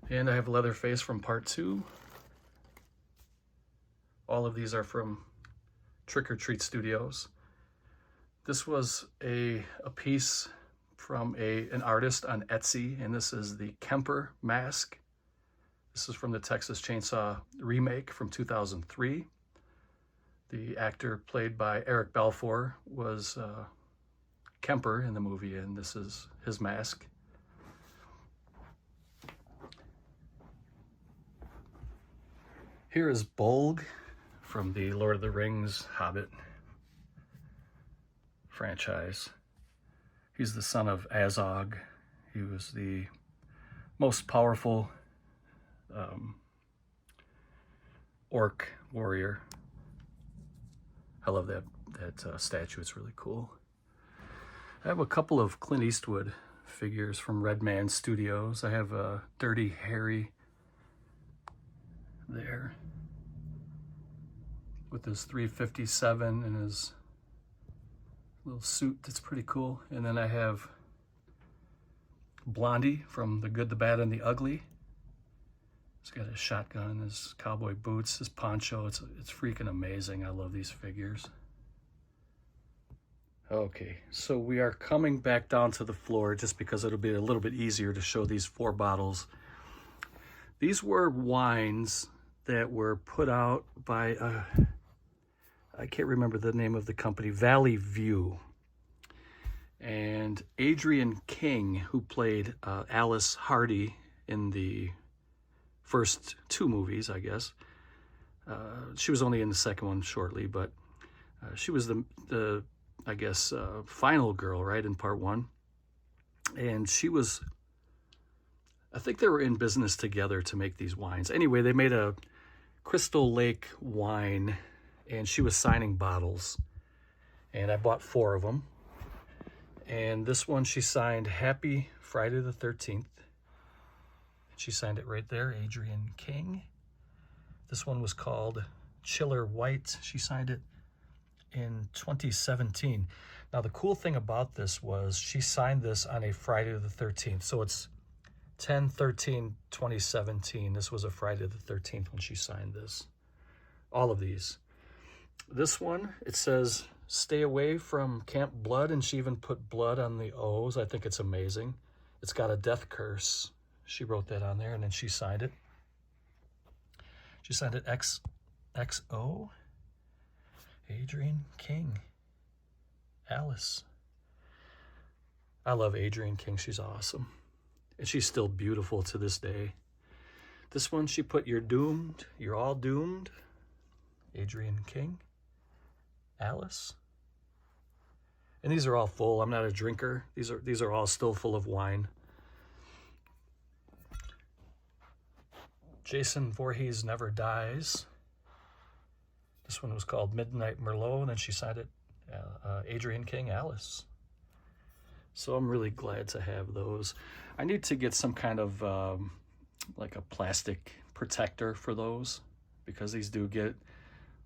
And I have Leatherface from part 2. All of these are from Trick or Treat Studios. This was a piece from an artist on Etsy, and this is the Kemper mask. This is from the Texas Chainsaw remake from 2003. The actor played by Eric Balfour was Kemper in the movie, and this is his mask. Here is Bolg from the Lord of the Rings Hobbit franchise. He's the son of Azog. He was the most powerful orc warrior. I love that statue. It's really cool. I have a couple of Clint Eastwood figures from Red Man Studios. I have a Dirty Harry there with his 357 and his little suit. That's pretty cool. And then I have Blondie from The Good, the Bad, and the Ugly. He's got his shotgun, his cowboy boots, his poncho. It's freaking amazing. I love these figures. Okay, so we are coming back down to the floor just because it'll be a little bit easier to show these 4 bottles. These were wines that were put out by, I can't remember the name of the company, Valley View. And Adrienne King, who played Alice Hardy in the first 2 movies, I guess. She was only in the second one shortly, but she was the I guess, final girl, right, in part 1. And she was, I think they were in business together to make these wines. Anyway, they made a Crystal Lake wine, and she was signing bottles. And I bought 4 of them. And this one, she signed Happy Friday the 13th. She signed it right there, Adrienne King. This one was called Chiller White. She signed it in 2017. Now the cool thing about this was she signed this on a Friday the 13th. So it's 10/13/2017. This was a Friday the 13th when she signed this. All of these. This one, it says stay away from Camp Blood, and she even put blood on the O's. I think it's amazing. It's got a death curse. She wrote that on there, and then she signed it. She signed it XXO. Adrienne King. Alice. I love Adrienne King. She's awesome. And she's still beautiful to this day. This one, she put You're Doomed. You're All Doomed. Adrienne King. Alice. And these are all full. I'm not a drinker. These are all still full of wine. Jason Voorhees Never Dies. This one was called Midnight Merlot, and then she signed it, Adrienne King, Alice. So I'm really glad to have those. I need to get some kind of like a plastic protector for those, because these do get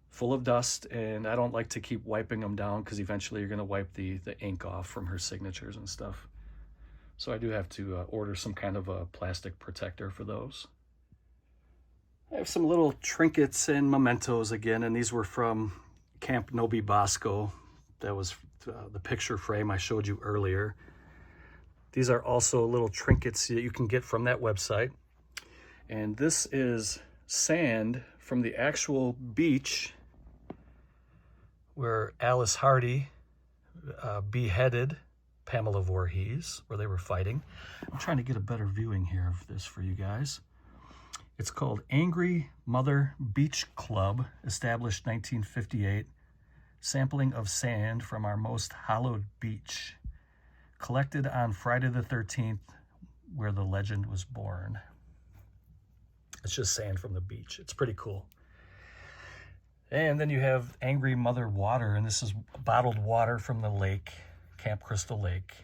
full of dust, and I don't like to keep wiping them down because eventually you're going to wipe the ink off from her signatures and stuff. So I do have to order some kind of a plastic protector for those. I have some little trinkets and mementos again, and these were from Camp Nobi Bosco. That was the picture frame I showed you earlier. These are also little trinkets that you can get from that website. And this is sand from the actual beach where Alice Hardy beheaded Pamela Voorhees, where they were fighting. I'm trying to get a better viewing here of this for you guys. It's called Angry Mother Beach Club, established 1958. Sampling of sand from our most hallowed beach. Collected on Friday the 13th, where the legend was born. It's just sand from the beach. It's pretty cool. And then you have Angry Mother Water, and this is bottled water from the lake, Camp Crystal Lake.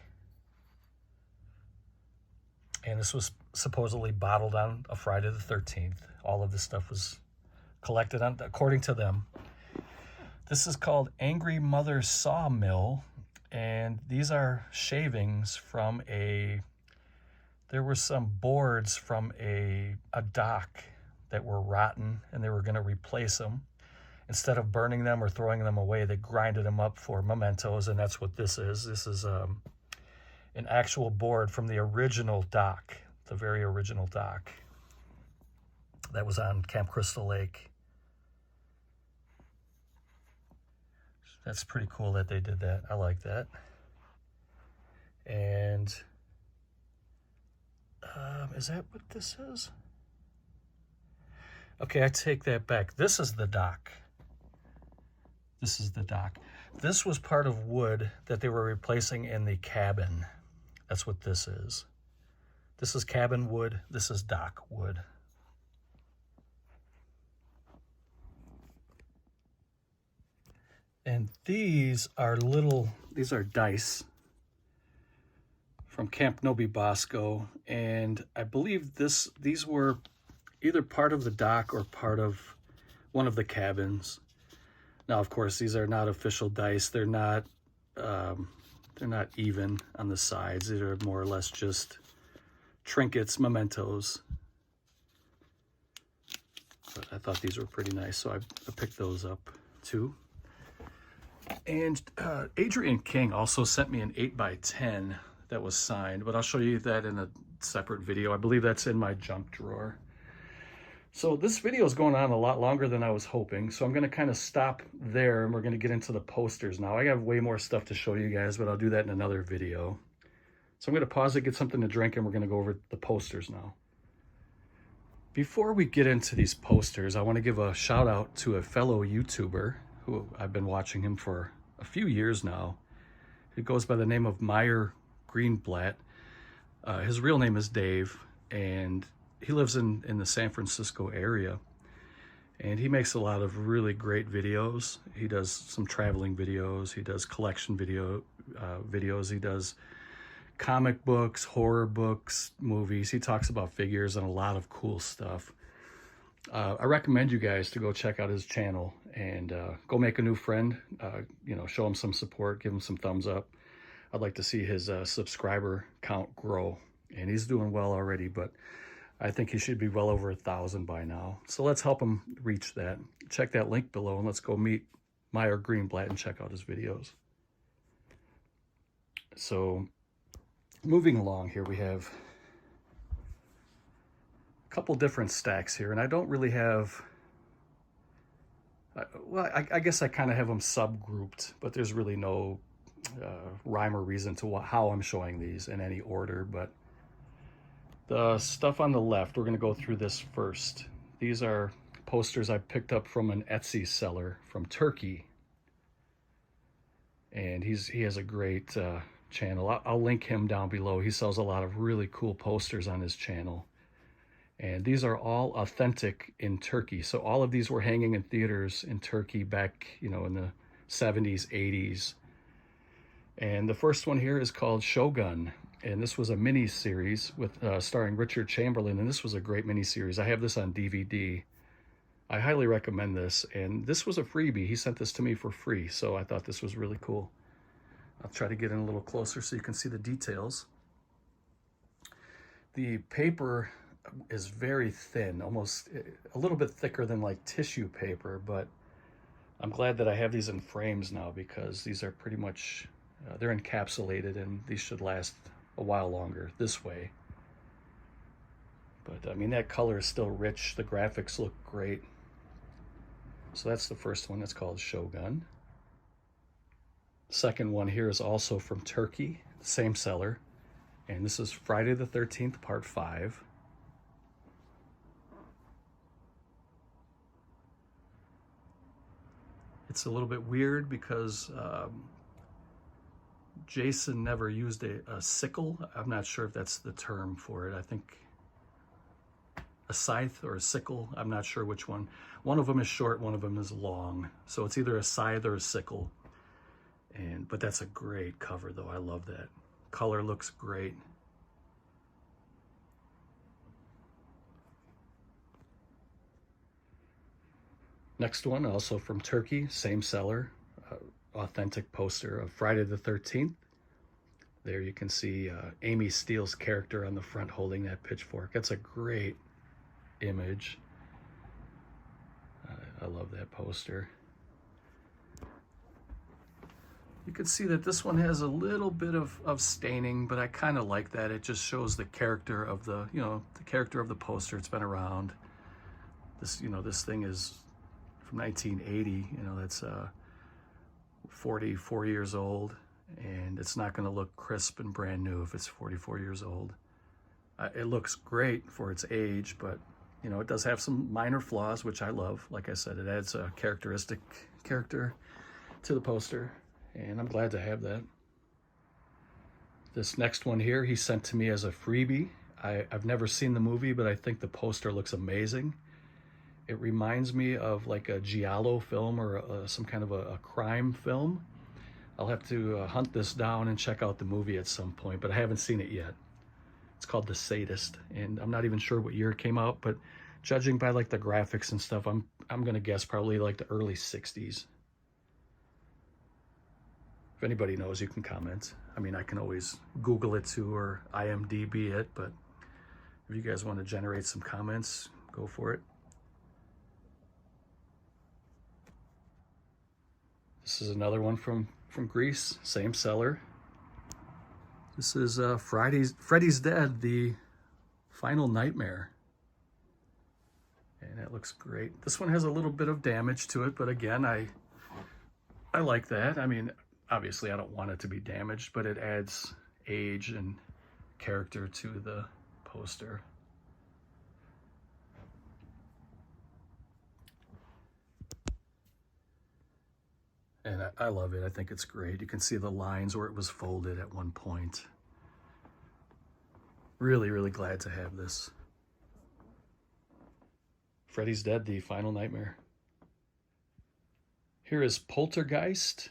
And this was supposedly bottled on a Friday the 13th. All of this stuff was collected on, according to them. This is called Angry Mother Sawmill, and these are shavings from there were some boards from a dock that were rotten, and they were going to replace them. Instead of burning them or throwing them away, they grinded them up for mementos, and that's what this is. This is an actual board from the original dock, the very original dock that was on Camp Crystal Lake. That's pretty cool that they did that. I like that. And is that what this is? Okay, I take that back. This is the dock. This is the dock. This was part of wood that they were replacing in the cabin. That's what this is. This is cabin wood. This is dock wood. And these are dice from Camp Nobi Bosco. And I believe these were either part of the dock or part of one of the cabins. Now, of course, these are not official dice. They're not even on the sides. These are more or less just trinkets, mementos. But I thought these were pretty nice, so I picked those up too. And Adrian King also sent me an 8x10 that was signed, but I'll show you that in a separate video. I believe that's in my junk drawer. So this video is going on a lot longer than I was hoping, so I'm going to kind of stop there and we're going to get into the posters now. I have way more stuff to show you guys, but I'll do that in another video. So I'm going to pause it, get something to drink, and we're going to go over the posters now. Before we get into these posters, I want to give a shout out to a fellow YouTuber who I've been watching him for a few years now. He goes by the name of Meyer Greenblatt. His real name is Dave, and he lives in the San Francisco area. And he makes a lot of really great videos. He does some traveling videos. He does collection videos. He does comic books, horror books, movies. He talks about figures and a lot of cool stuff. I recommend you guys to go check out his channel and go make a new friend. Show him some support, give him some thumbs up. I'd like to see his subscriber count grow, and he's doing well already, but I think he should be well over 1,000 by now. So let's help him reach that. Check that link below and let's go meet Meyer Greenblatt and check out his videos. So moving along here, we have a couple different stacks here, and I don't really have, well, I guess I kind of have them subgrouped, but there's really no rhyme or reason to how I'm showing these in any order. But the stuff on the left, we're going to go through this first. These are posters I picked up from an Etsy seller from Turkey, and he has a great channel. I'll link him down below. He sells a lot of really cool posters on his channel, and these are all authentic in Turkey. So all of these were hanging in theaters in Turkey back, in the 70s, 80s. And the first one here is called Shogun, and this was a mini series with starring Richard Chamberlain, and this was a great mini series. I have this on DVD. I highly recommend this, and this was a freebie. He sent this to me for free, so I thought this was really cool. I'll try to get in a little closer so you can see the details. The paper is very thin, almost a little bit thicker than like tissue paper, but I'm glad that I have these in frames now because these are pretty much, they're encapsulated, and these should last a while longer this way. But I mean, that color is still rich. The graphics look great. So that's the first one. That's called Shogun. Second one here is also from Turkey, same seller, and this is Friday the 13th, part 5. It's a little bit weird because Jason never used a sickle. I'm not sure if that's the term for it. I think a scythe or a sickle. I'm not sure which one. One of them is short, one of them is long. So it's either a scythe or a sickle. But that's a great cover though. I love that. Color looks great. Next one, also from Turkey, same seller, authentic poster of Friday the 13th. There you can see Amy Steele's character on the front holding that pitchfork. That's a great image. I love that poster. You can see that this one has a little bit of staining, but I kind of like that. It just shows the character of the character of the poster. It's been around. This thing is from 1980. That's 44 years old, and it's not going to look crisp and brand new if it's 44 years old. It looks great for its age, but it does have some minor flaws, which I love. Like I said, it adds a character to the poster, and I'm glad to have that. This next one here, he sent to me as a freebie. I've never seen the movie, but I think the poster looks amazing. It reminds me of like a giallo film or some kind of a crime film. I'll have to hunt this down and check out the movie at some point, but I haven't seen it yet. It's called The Sadist, and I'm not even sure what year it came out, but judging by like the graphics and stuff, I'm gonna guess probably like the early 60s. If anybody knows, you can comment. I mean, I can always Google it too or IMDb it, but if you guys want to generate some comments, go for it. This is another one from Greece, same seller. This is Freddy's Dead, the Final Nightmare. And that looks great. This one has a little bit of damage to it, but again, I like that. I mean, obviously I don't want it to be damaged, but it adds age and character to the poster. And I love it. I think it's great. You can see the lines where it was folded at one point. Really, really glad to have this. Freddy's Dead, the Final Nightmare. Here is Poltergeist.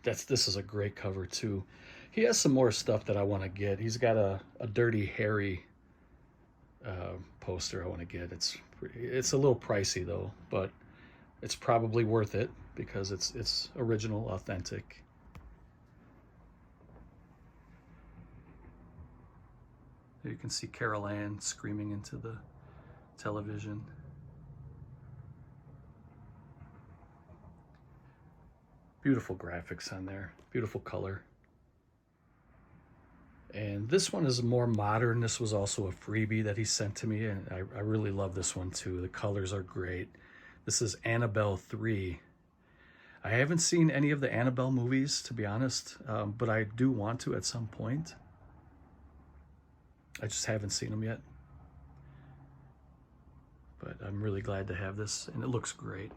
This is a great cover too. He has some more stuff that I want to get. He's got a Dirty Harry poster I want to get. It's a little pricey though, but it's probably worth it because it's original, authentic. There you can see Carol Ann screaming into the television. Beautiful graphics on there, beautiful color. And this one is more modern. This was also a freebie that he sent to me, and I really love this one too. The colors are great. This is Annabelle 3. I haven't seen any of the Annabelle movies, to be honest, but I do want to at some point. I just haven't seen them yet. But I'm really glad to have this, and it looks great.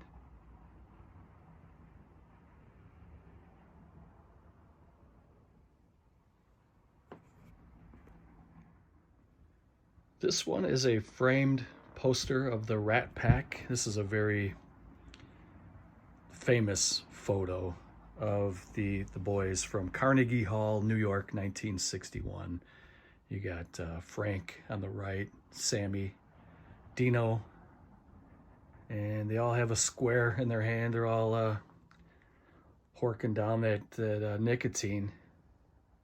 This one is a framed poster of the Rat Pack. This is a very famous photo of the boys from Carnegie Hall, New York, 1961. You got Frank on the right, Sammy, Dino, and they all have a square in their hand. They're all horking down that nicotine.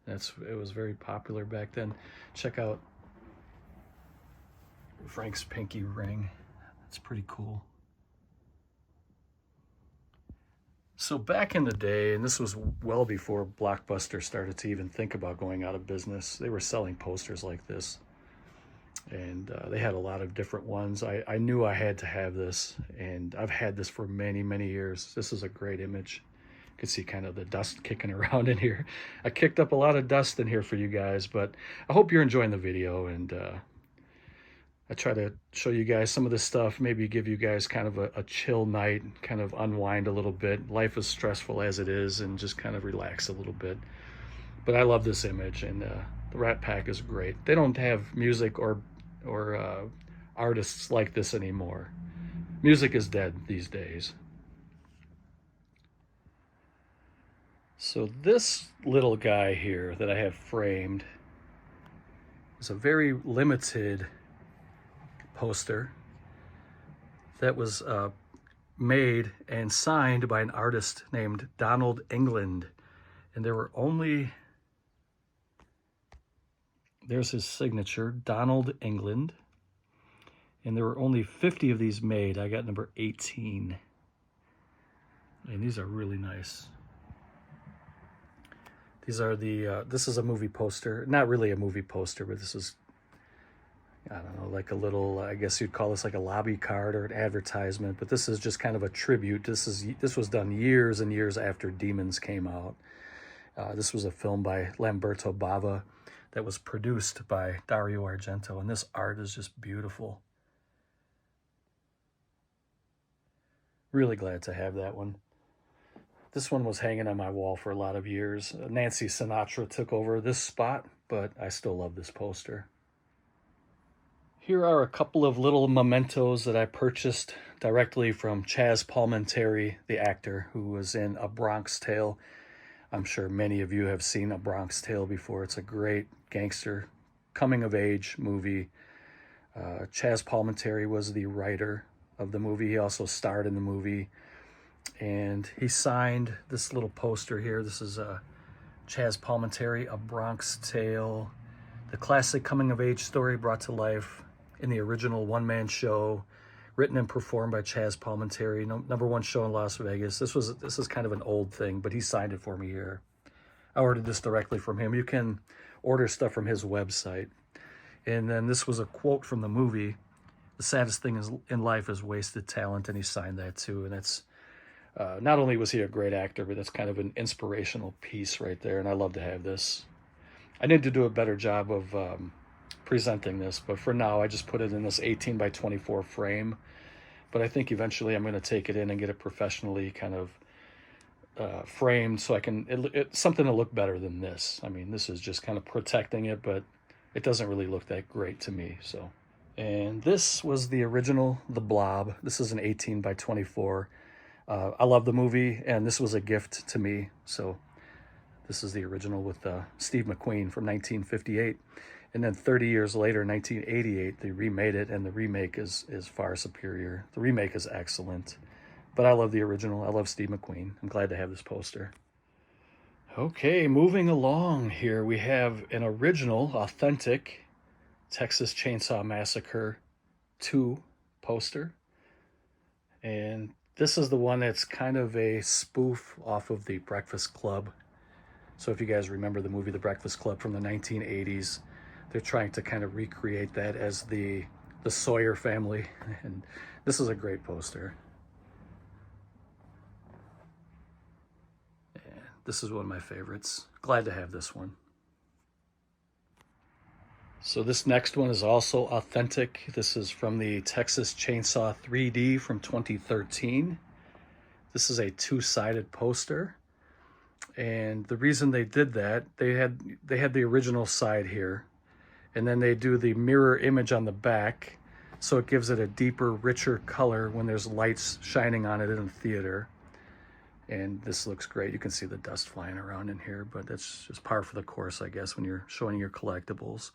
It was very popular back then. Check out Frank's pinky ring. That's pretty cool. So back in the day, and this was well before Blockbuster started to even think about going out of business, they were selling posters like this. And they had a lot of different ones. I knew I had to have this, and I've had this for many, many years. This is a great image. You can see kind of the dust kicking around in here. I kicked up a lot of dust in here for you guys, but I hope you're enjoying the video, and I try to show you guys some of this stuff, maybe give you guys kind of a chill night, kind of unwind a little bit. Life is stressful as it is, and just kind of relax a little bit. But I love this image, and the Rat Pack is great. They don't have music or artists like this anymore. Music is dead these days. So this little guy here that I have framed is a very limited poster that was made and signed by an artist named Donald England. And there were only, there's his signature, Donald England. And there were only 50 of these made. I got number 18. And these are really nice. These are this is a movie poster. Not really a movie poster, but this is, I don't know, like a little, I guess you'd call this like a lobby card or an advertisement, but this is just kind of a tribute. This was done years and years after Demons came out. This was a film by Lamberto Bava that was produced by Dario Argento, and this art is just beautiful. Really glad to have that one. This one was hanging on my wall for a lot of years. Nancy Sinatra took over this spot, but I still love this poster. Here are a couple of little mementos that I purchased directly from Chaz Palminteri, the actor who was in A Bronx Tale. I'm sure many of you have seen A Bronx Tale before. It's a great gangster coming-of-age movie. Chaz Palminteri was the writer of the movie. He also starred in the movie. And he signed this little poster here. This is Chaz Palminteri, A Bronx Tale, the classic coming-of-age story brought to life in the original one-man show, written and performed by Chaz Palminteri, #1 show in Las Vegas. This is kind of an old thing, but he signed it for me here. I ordered this directly from him. You can order stuff from his website. And then this was a quote from the movie, "The saddest thing in life is wasted talent," and he signed that too. And that's not only was he a great actor, but that's kind of an inspirational piece right there. And I love to have this. I need to do a better job of presenting this, but for now I just put it in this 18 by 24 frame. But I think eventually I'm going to take it in and get it professionally kind of framed so I can it's something to look better than this. I mean, this is just kind of protecting it, but it doesn't really look that great to me. So, and this was the original The Blob. This is an 18 by 24. I love the movie, and this was a gift to me. So this is the original with Steve McQueen from 1958. And then 30 years later, 1988, they remade it, and the remake is far superior. The remake is excellent. But I love the original. I love Steve McQueen. I'm glad to have this poster. Okay, moving along here, we have an original, authentic Texas Chainsaw Massacre 2 poster. And this is the one that's kind of a spoof off of The Breakfast Club. So if you guys remember the movie The Breakfast Club from the 1980s, they're trying to kind of recreate that as the Sawyer family. And this is a great poster. And this is one of my favorites. Glad to have this one. So this next one is also authentic. This is from the Texas Chainsaw 3D from 2013. This is a two-sided poster. And the reason they did that, they had the original side here, and then they do the mirror image on the back, so it gives it a deeper, richer color when there's lights shining on it in the theater. And this looks great. You can see the dust flying around in here, but that's just par for the course, I guess, when you're showing your collectibles.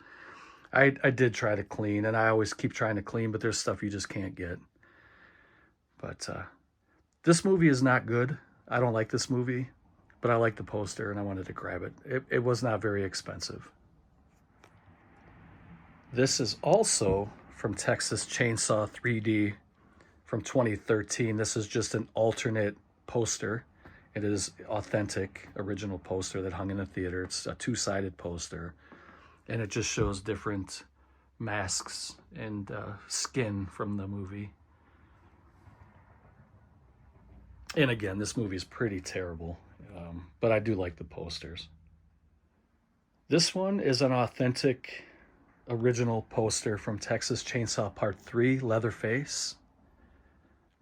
I did try to clean, and I always keep trying to clean, but there's stuff you just can't get. But this movie is not good. I don't like this movie, but I like the poster, and I wanted to grab it. It was not very expensive. This is also from Texas Chainsaw 3D from 2013. This is just an alternate poster. It is authentic, original poster that hung in the theater. It's a two-sided poster, and it just shows different masks and skin from the movie. And again, this movie is pretty terrible, but I do like the posters. This one is an authentic original poster from Texas Chainsaw Part 3, Leatherface.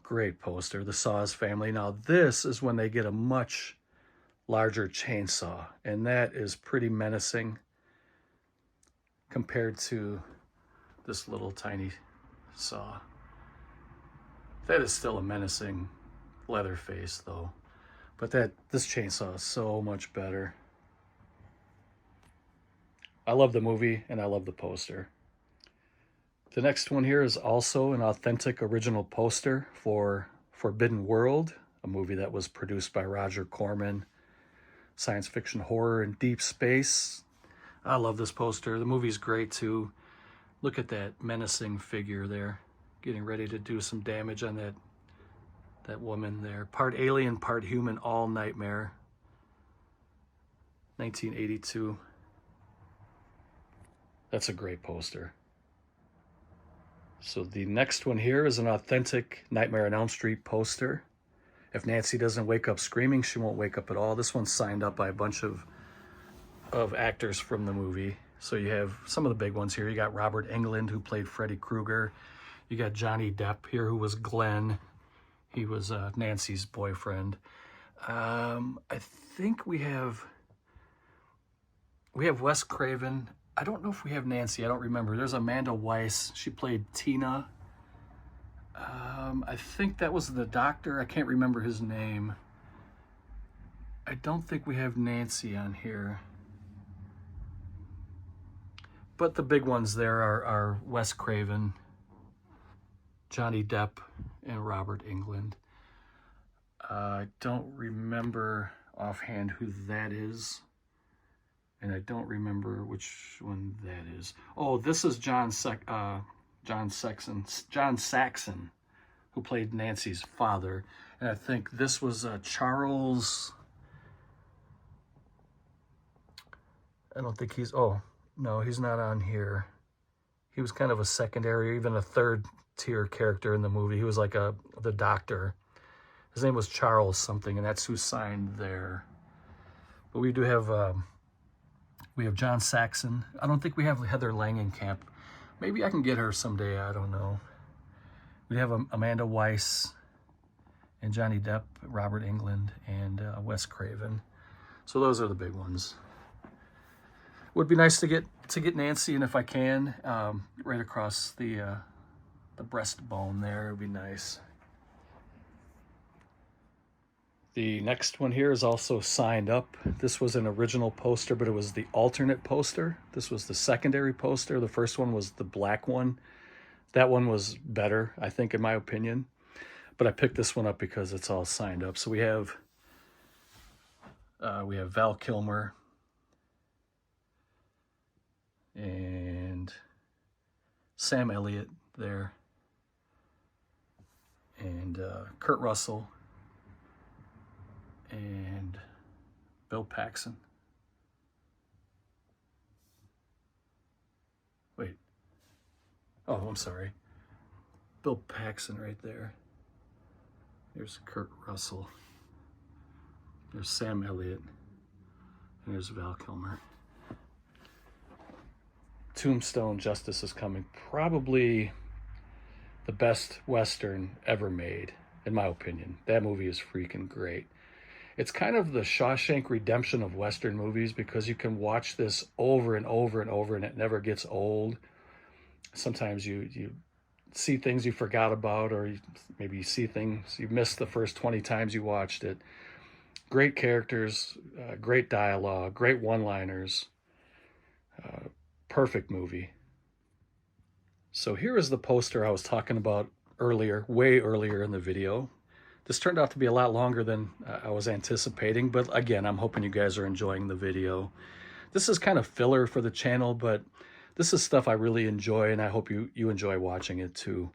Great poster, the Saws family. Now this is when they get a much larger chainsaw, and that is pretty menacing compared to this little tiny saw. That is still a menacing Leatherface though, but this chainsaw is so much better. I love the movie and I love the poster. The next one here is also an authentic original poster for Forbidden World, a movie that was produced by Roger Corman. Science fiction horror in deep space. I love this poster. The movie's great too. Look at that menacing figure there, getting ready to do some damage on that woman there. Part alien, part human, all nightmare. 1982. That's a great poster. So the next one here is an authentic Nightmare on Elm Street poster. If Nancy doesn't wake up screaming, she won't wake up at all. This one's signed up by a bunch of actors from the movie. So you have some of the big ones here. You got Robert Englund, who played Freddy Krueger. You got Johnny Depp here, who was Glenn. He was Nancy's boyfriend. I think we have Wes Craven. I don't know if we have Nancy. I don't remember. There's Amanda Weiss. She played Tina. I think that was the doctor. I can't remember his name. I don't think we have Nancy on here. But the big ones there are Wes Craven, Johnny Depp, and Robert Englund. I don't remember offhand who that is. And I don't remember which one that is. Oh, this is John Saxon, who played Nancy's father. And I think this was Charles... I don't think he's... Oh, no, he's not on here. He was kind of a secondary, even a third-tier character in the movie. He was like the doctor. His name was Charles something, and that's who signed there. But we do have... we have John Saxon. I don't think we have Heather Langenkamp. Maybe I can get her someday. I don't know. We have Amanda Weiss and Johnny Depp, Robert Englund, and Wes Craven. So those are the big ones. Would be nice to get Nancy, and if I can, right across the breastbone there, it would be nice. The next one here is also signed up. This was an original poster, but it was the alternate poster. This was the secondary poster. The first one was the black one. That one was better, I think, in my opinion. But I picked this one up because it's all signed up. So we have Val Kilmer and Sam Elliott there, and Kurt Russell and Bill Paxton. Wait. Oh, I'm sorry. Bill Paxton right there. There's Kurt Russell. There's Sam Elliott. And there's Val Kilmer. Tombstone Justice is Coming. Probably the best Western ever made, in my opinion. That movie is freaking great. It's kind of the Shawshank Redemption of Western movies, because you can watch this over and over and over and it never gets old. Sometimes you see things you forgot about, or maybe you see things you missed the first 20 times you watched it. Great characters, great dialogue, great one-liners. Perfect movie. So here is the poster I was talking about earlier, way earlier in the video. This turned out to be a lot longer than I was anticipating, but again, I'm hoping you guys are enjoying the video. This is kind of filler for the channel, but this is stuff I really enjoy, and I hope you enjoy watching it too.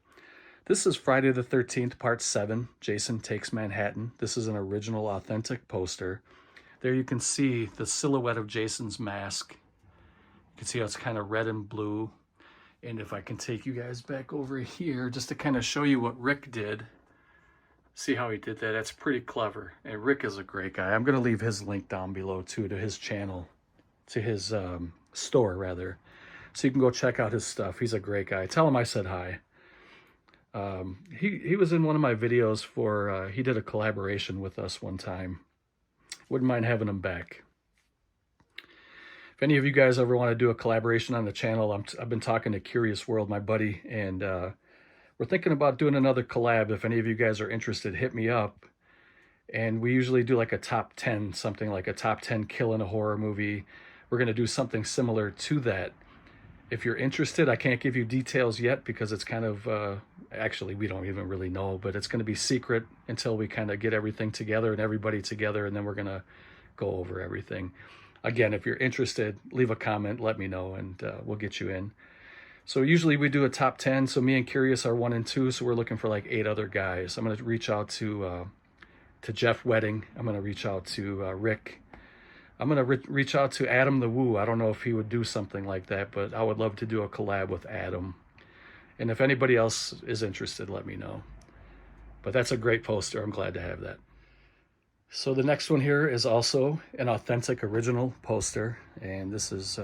This is Friday the 13th, Part 7, Jason Takes Manhattan. This is an original, authentic poster. There you can see the silhouette of Jason's mask. You can see how it's kind of red and blue. And if I can take you guys back over here, just to kind of show you what Rick did. See how he did that? That's pretty clever. And Rick is a great guy. I'm going to leave his link down below too, to his channel, to his store rather. So you can go check out his stuff. He's a great guy. Tell him I said hi. He was in one of my videos for, he did a collaboration with us one time. Wouldn't mind having him back. If any of you guys ever want to do a collaboration on the channel, I've been talking to Curious World, my buddy, and we're thinking about doing another collab. If any of you guys are interested, hit me up. And we usually do like a top 10, something like a top 10 kill in a horror movie. We're going to do something similar to that. If you're interested, I can't give you details yet because it's kind of, actually, we don't even really know, but it's going to be secret until we kind of get everything together and everybody together, and then we're going to go over everything. Again, if you're interested, leave a comment, let me know, and we'll get you in. So usually we do a top 10. So me and Curious are 1 and 2. So we're looking for like 8 other guys. I'm going to reach out to Jeff Wedding. I'm going to reach out to Rick. I'm going to reach out to Adam the Woo. I don't know if he would do something like that, but I would love to do a collab with Adam. And if anybody else is interested, let me know. But that's a great poster. I'm glad to have that. So the next one here is also an authentic original poster, and this is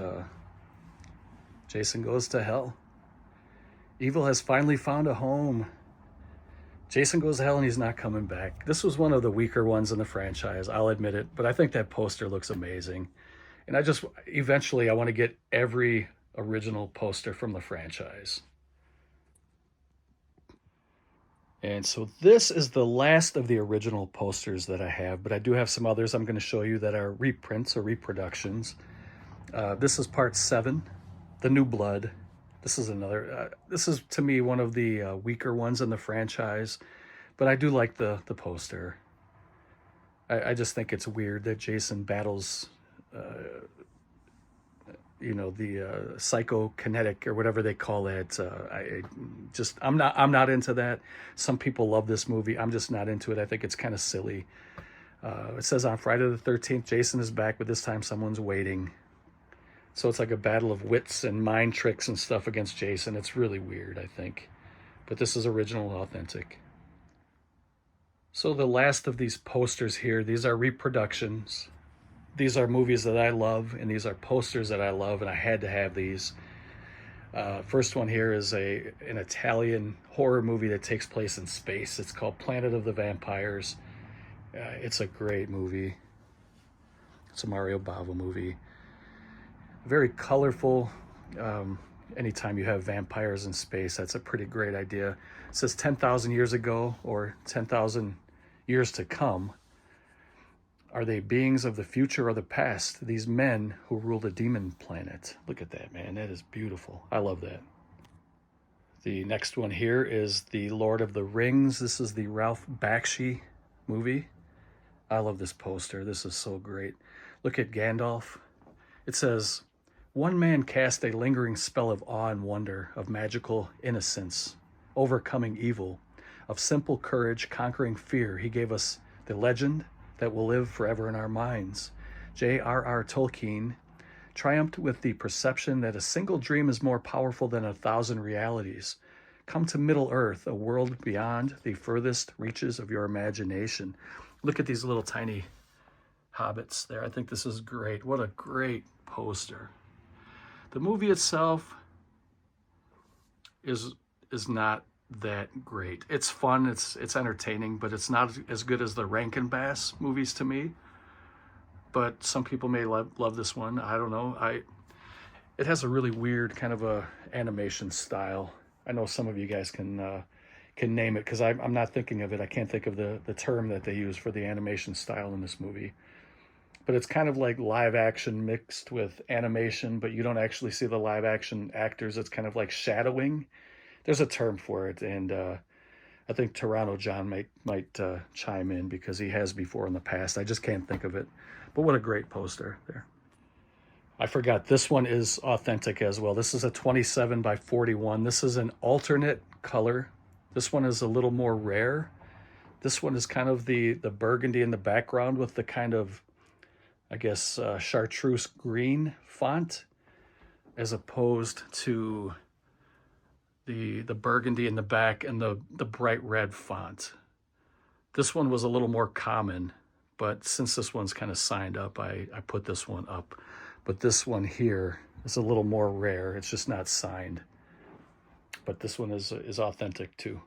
Jason Goes to Hell. Evil has finally found a home. Jason goes to hell and he's not coming back. This was one of the weaker ones in the franchise, I'll admit it, but I think that poster looks amazing. And eventually I want to get every original poster from the franchise. And so this is the last of the original posters that I have, but I do have some others I'm going to show you that are reprints or reproductions. This is part 7. The New Blood. This is another, this is to me one of the weaker ones in the franchise, but I do like the poster. I just think it's weird that Jason battles, you know, the psychokinetic or whatever they call it. I'm not into that. Some people love this movie. I'm just not into it. I think it's kind of silly. It says on Friday the 13th, Jason is back, but this time someone's waiting. So it's like a battle of wits and mind tricks and stuff against Jason. It's really weird, I think. But this is original, authentic. So the last of these posters here, these are reproductions. These are movies that I love, and these are posters that I love, and I had to have these. First one here is an Italian horror movie that takes place in space. It's called Planet of the Vampires. It's a great movie. It's a Mario Bava movie. Very colorful. Anytime you have vampires in space, that's a pretty great idea. It says 10,000 years ago, or 10,000 years to come. Are they beings of the future or the past? These men who rule the demon planet. Look at that, man. That is beautiful. I love that. The next one here is the Lord of the Rings. This is the Ralph Bakshi movie. I love this poster. This is so great. Look at Gandalf. It says, one man cast a lingering spell of awe and wonder, of magical innocence, overcoming evil, of simple courage, conquering fear. He gave us the legend that will live forever in our minds. J.R.R. Tolkien triumphed with the perception that a single dream is more powerful than 1,000 realities. Come to Middle-earth, a world beyond the furthest reaches of your imagination. Look at these little tiny hobbits there. I think this is great. What a great poster. The movie itself is not that great. It's fun, it's entertaining, but it's not as good as the Rankin Bass movies to me. But some people may love this one. I don't know. It has a really weird kind of a animation style. I know some of you guys can name it, because I'm not thinking of it. I can't think of the term that they use for the animation style in this movie. But it's kind of like live action mixed with animation, but you don't actually see the live action actors. It's kind of like shadowing. There's a term for it, and I think Toronto John might chime in, because he has before in the past. I just can't think of it. But what a great poster there. I forgot, this one is authentic as well. This is a 27 by 41. This is an alternate color. This one is a little more rare. This one is kind of the burgundy in the background with the kind of, I guess, chartreuse green font, as opposed to the burgundy in the back and the bright red font. This one was a little more common, but since this one's kind of signed up, I put this one up. But this one here is a little more rare. It's just not signed. But this one is authentic too.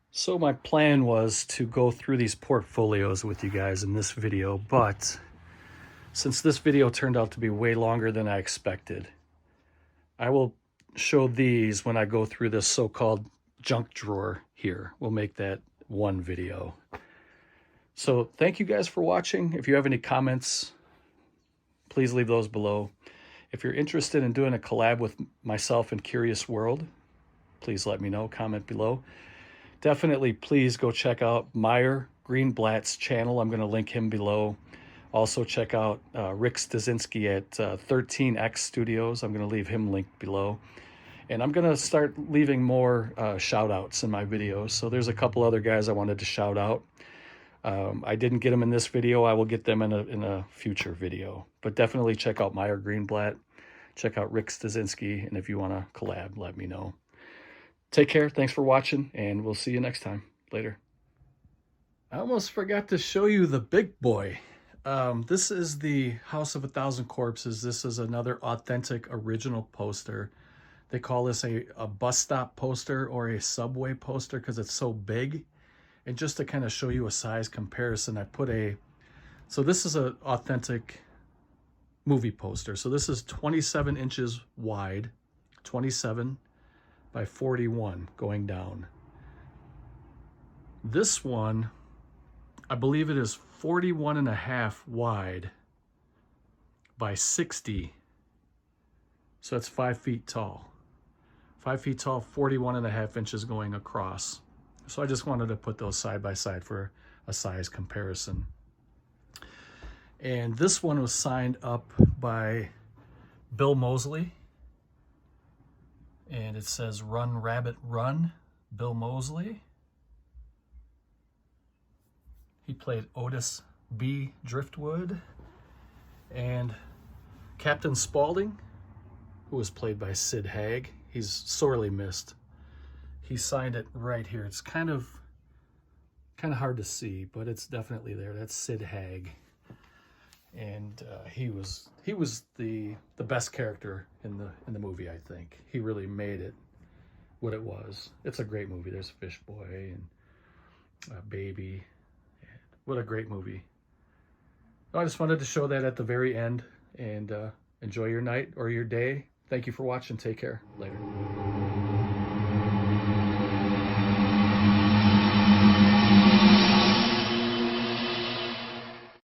So my plan was to go through these portfolios with you guys in this video, but since this video turned out to be way longer than I expected, I will show these when I go through this so-called junk drawer here. We'll make that one video. So thank you guys for watching. If you have any comments, please leave those below. If you're interested in doing a collab with myself and Curious World, please let me know, comment below. Definitely please go check out Meyer Greenblatt's channel. I'm going to link him below. Also check out Rick Stasinski at 13X Studios. I'm going to leave him linked below. And I'm going to start leaving more shout outs in my videos. So there's a couple other guys I wanted to shout out. I didn't get them in this video. I will get them in a future video. But definitely check out Meyer Greenblatt. Check out Rick Stasinski. And if you want to collab, let me know. Take care. Thanks for watching. And we'll see you next time. Later. I almost forgot to show you the big boy. This is the House of 1,000 Corpses. This is another authentic original poster. They call this a bus stop poster or a subway poster because it's so big. And just to kind of show you a size comparison, I put so this is an authentic movie poster. So this is 27 inches wide, 27 by 41 going down. This one, I believe it is 41.5 wide by 60 So that's 5 feet tall. 5 feet tall, 41.5 inches going across. So I just wanted to put those side by side for a size comparison. And this one was signed up by Bill Moseley. And it says, "Run, Rabbit, Run," Bill Moseley. He played Otis B. Driftwood. And Captain Spaulding, who was played by Sid Haig. He's sorely missed. He signed it right here. It's kind of hard to see, but it's definitely there. That's Sid Haig. And he was the best character in the movie, I think. He really made it what it was. It's a great movie. There's Fish Boy and Baby. What a great movie. I just wanted to show that at the very end, and enjoy your night or your day. Thank you for watching. Take care. Later.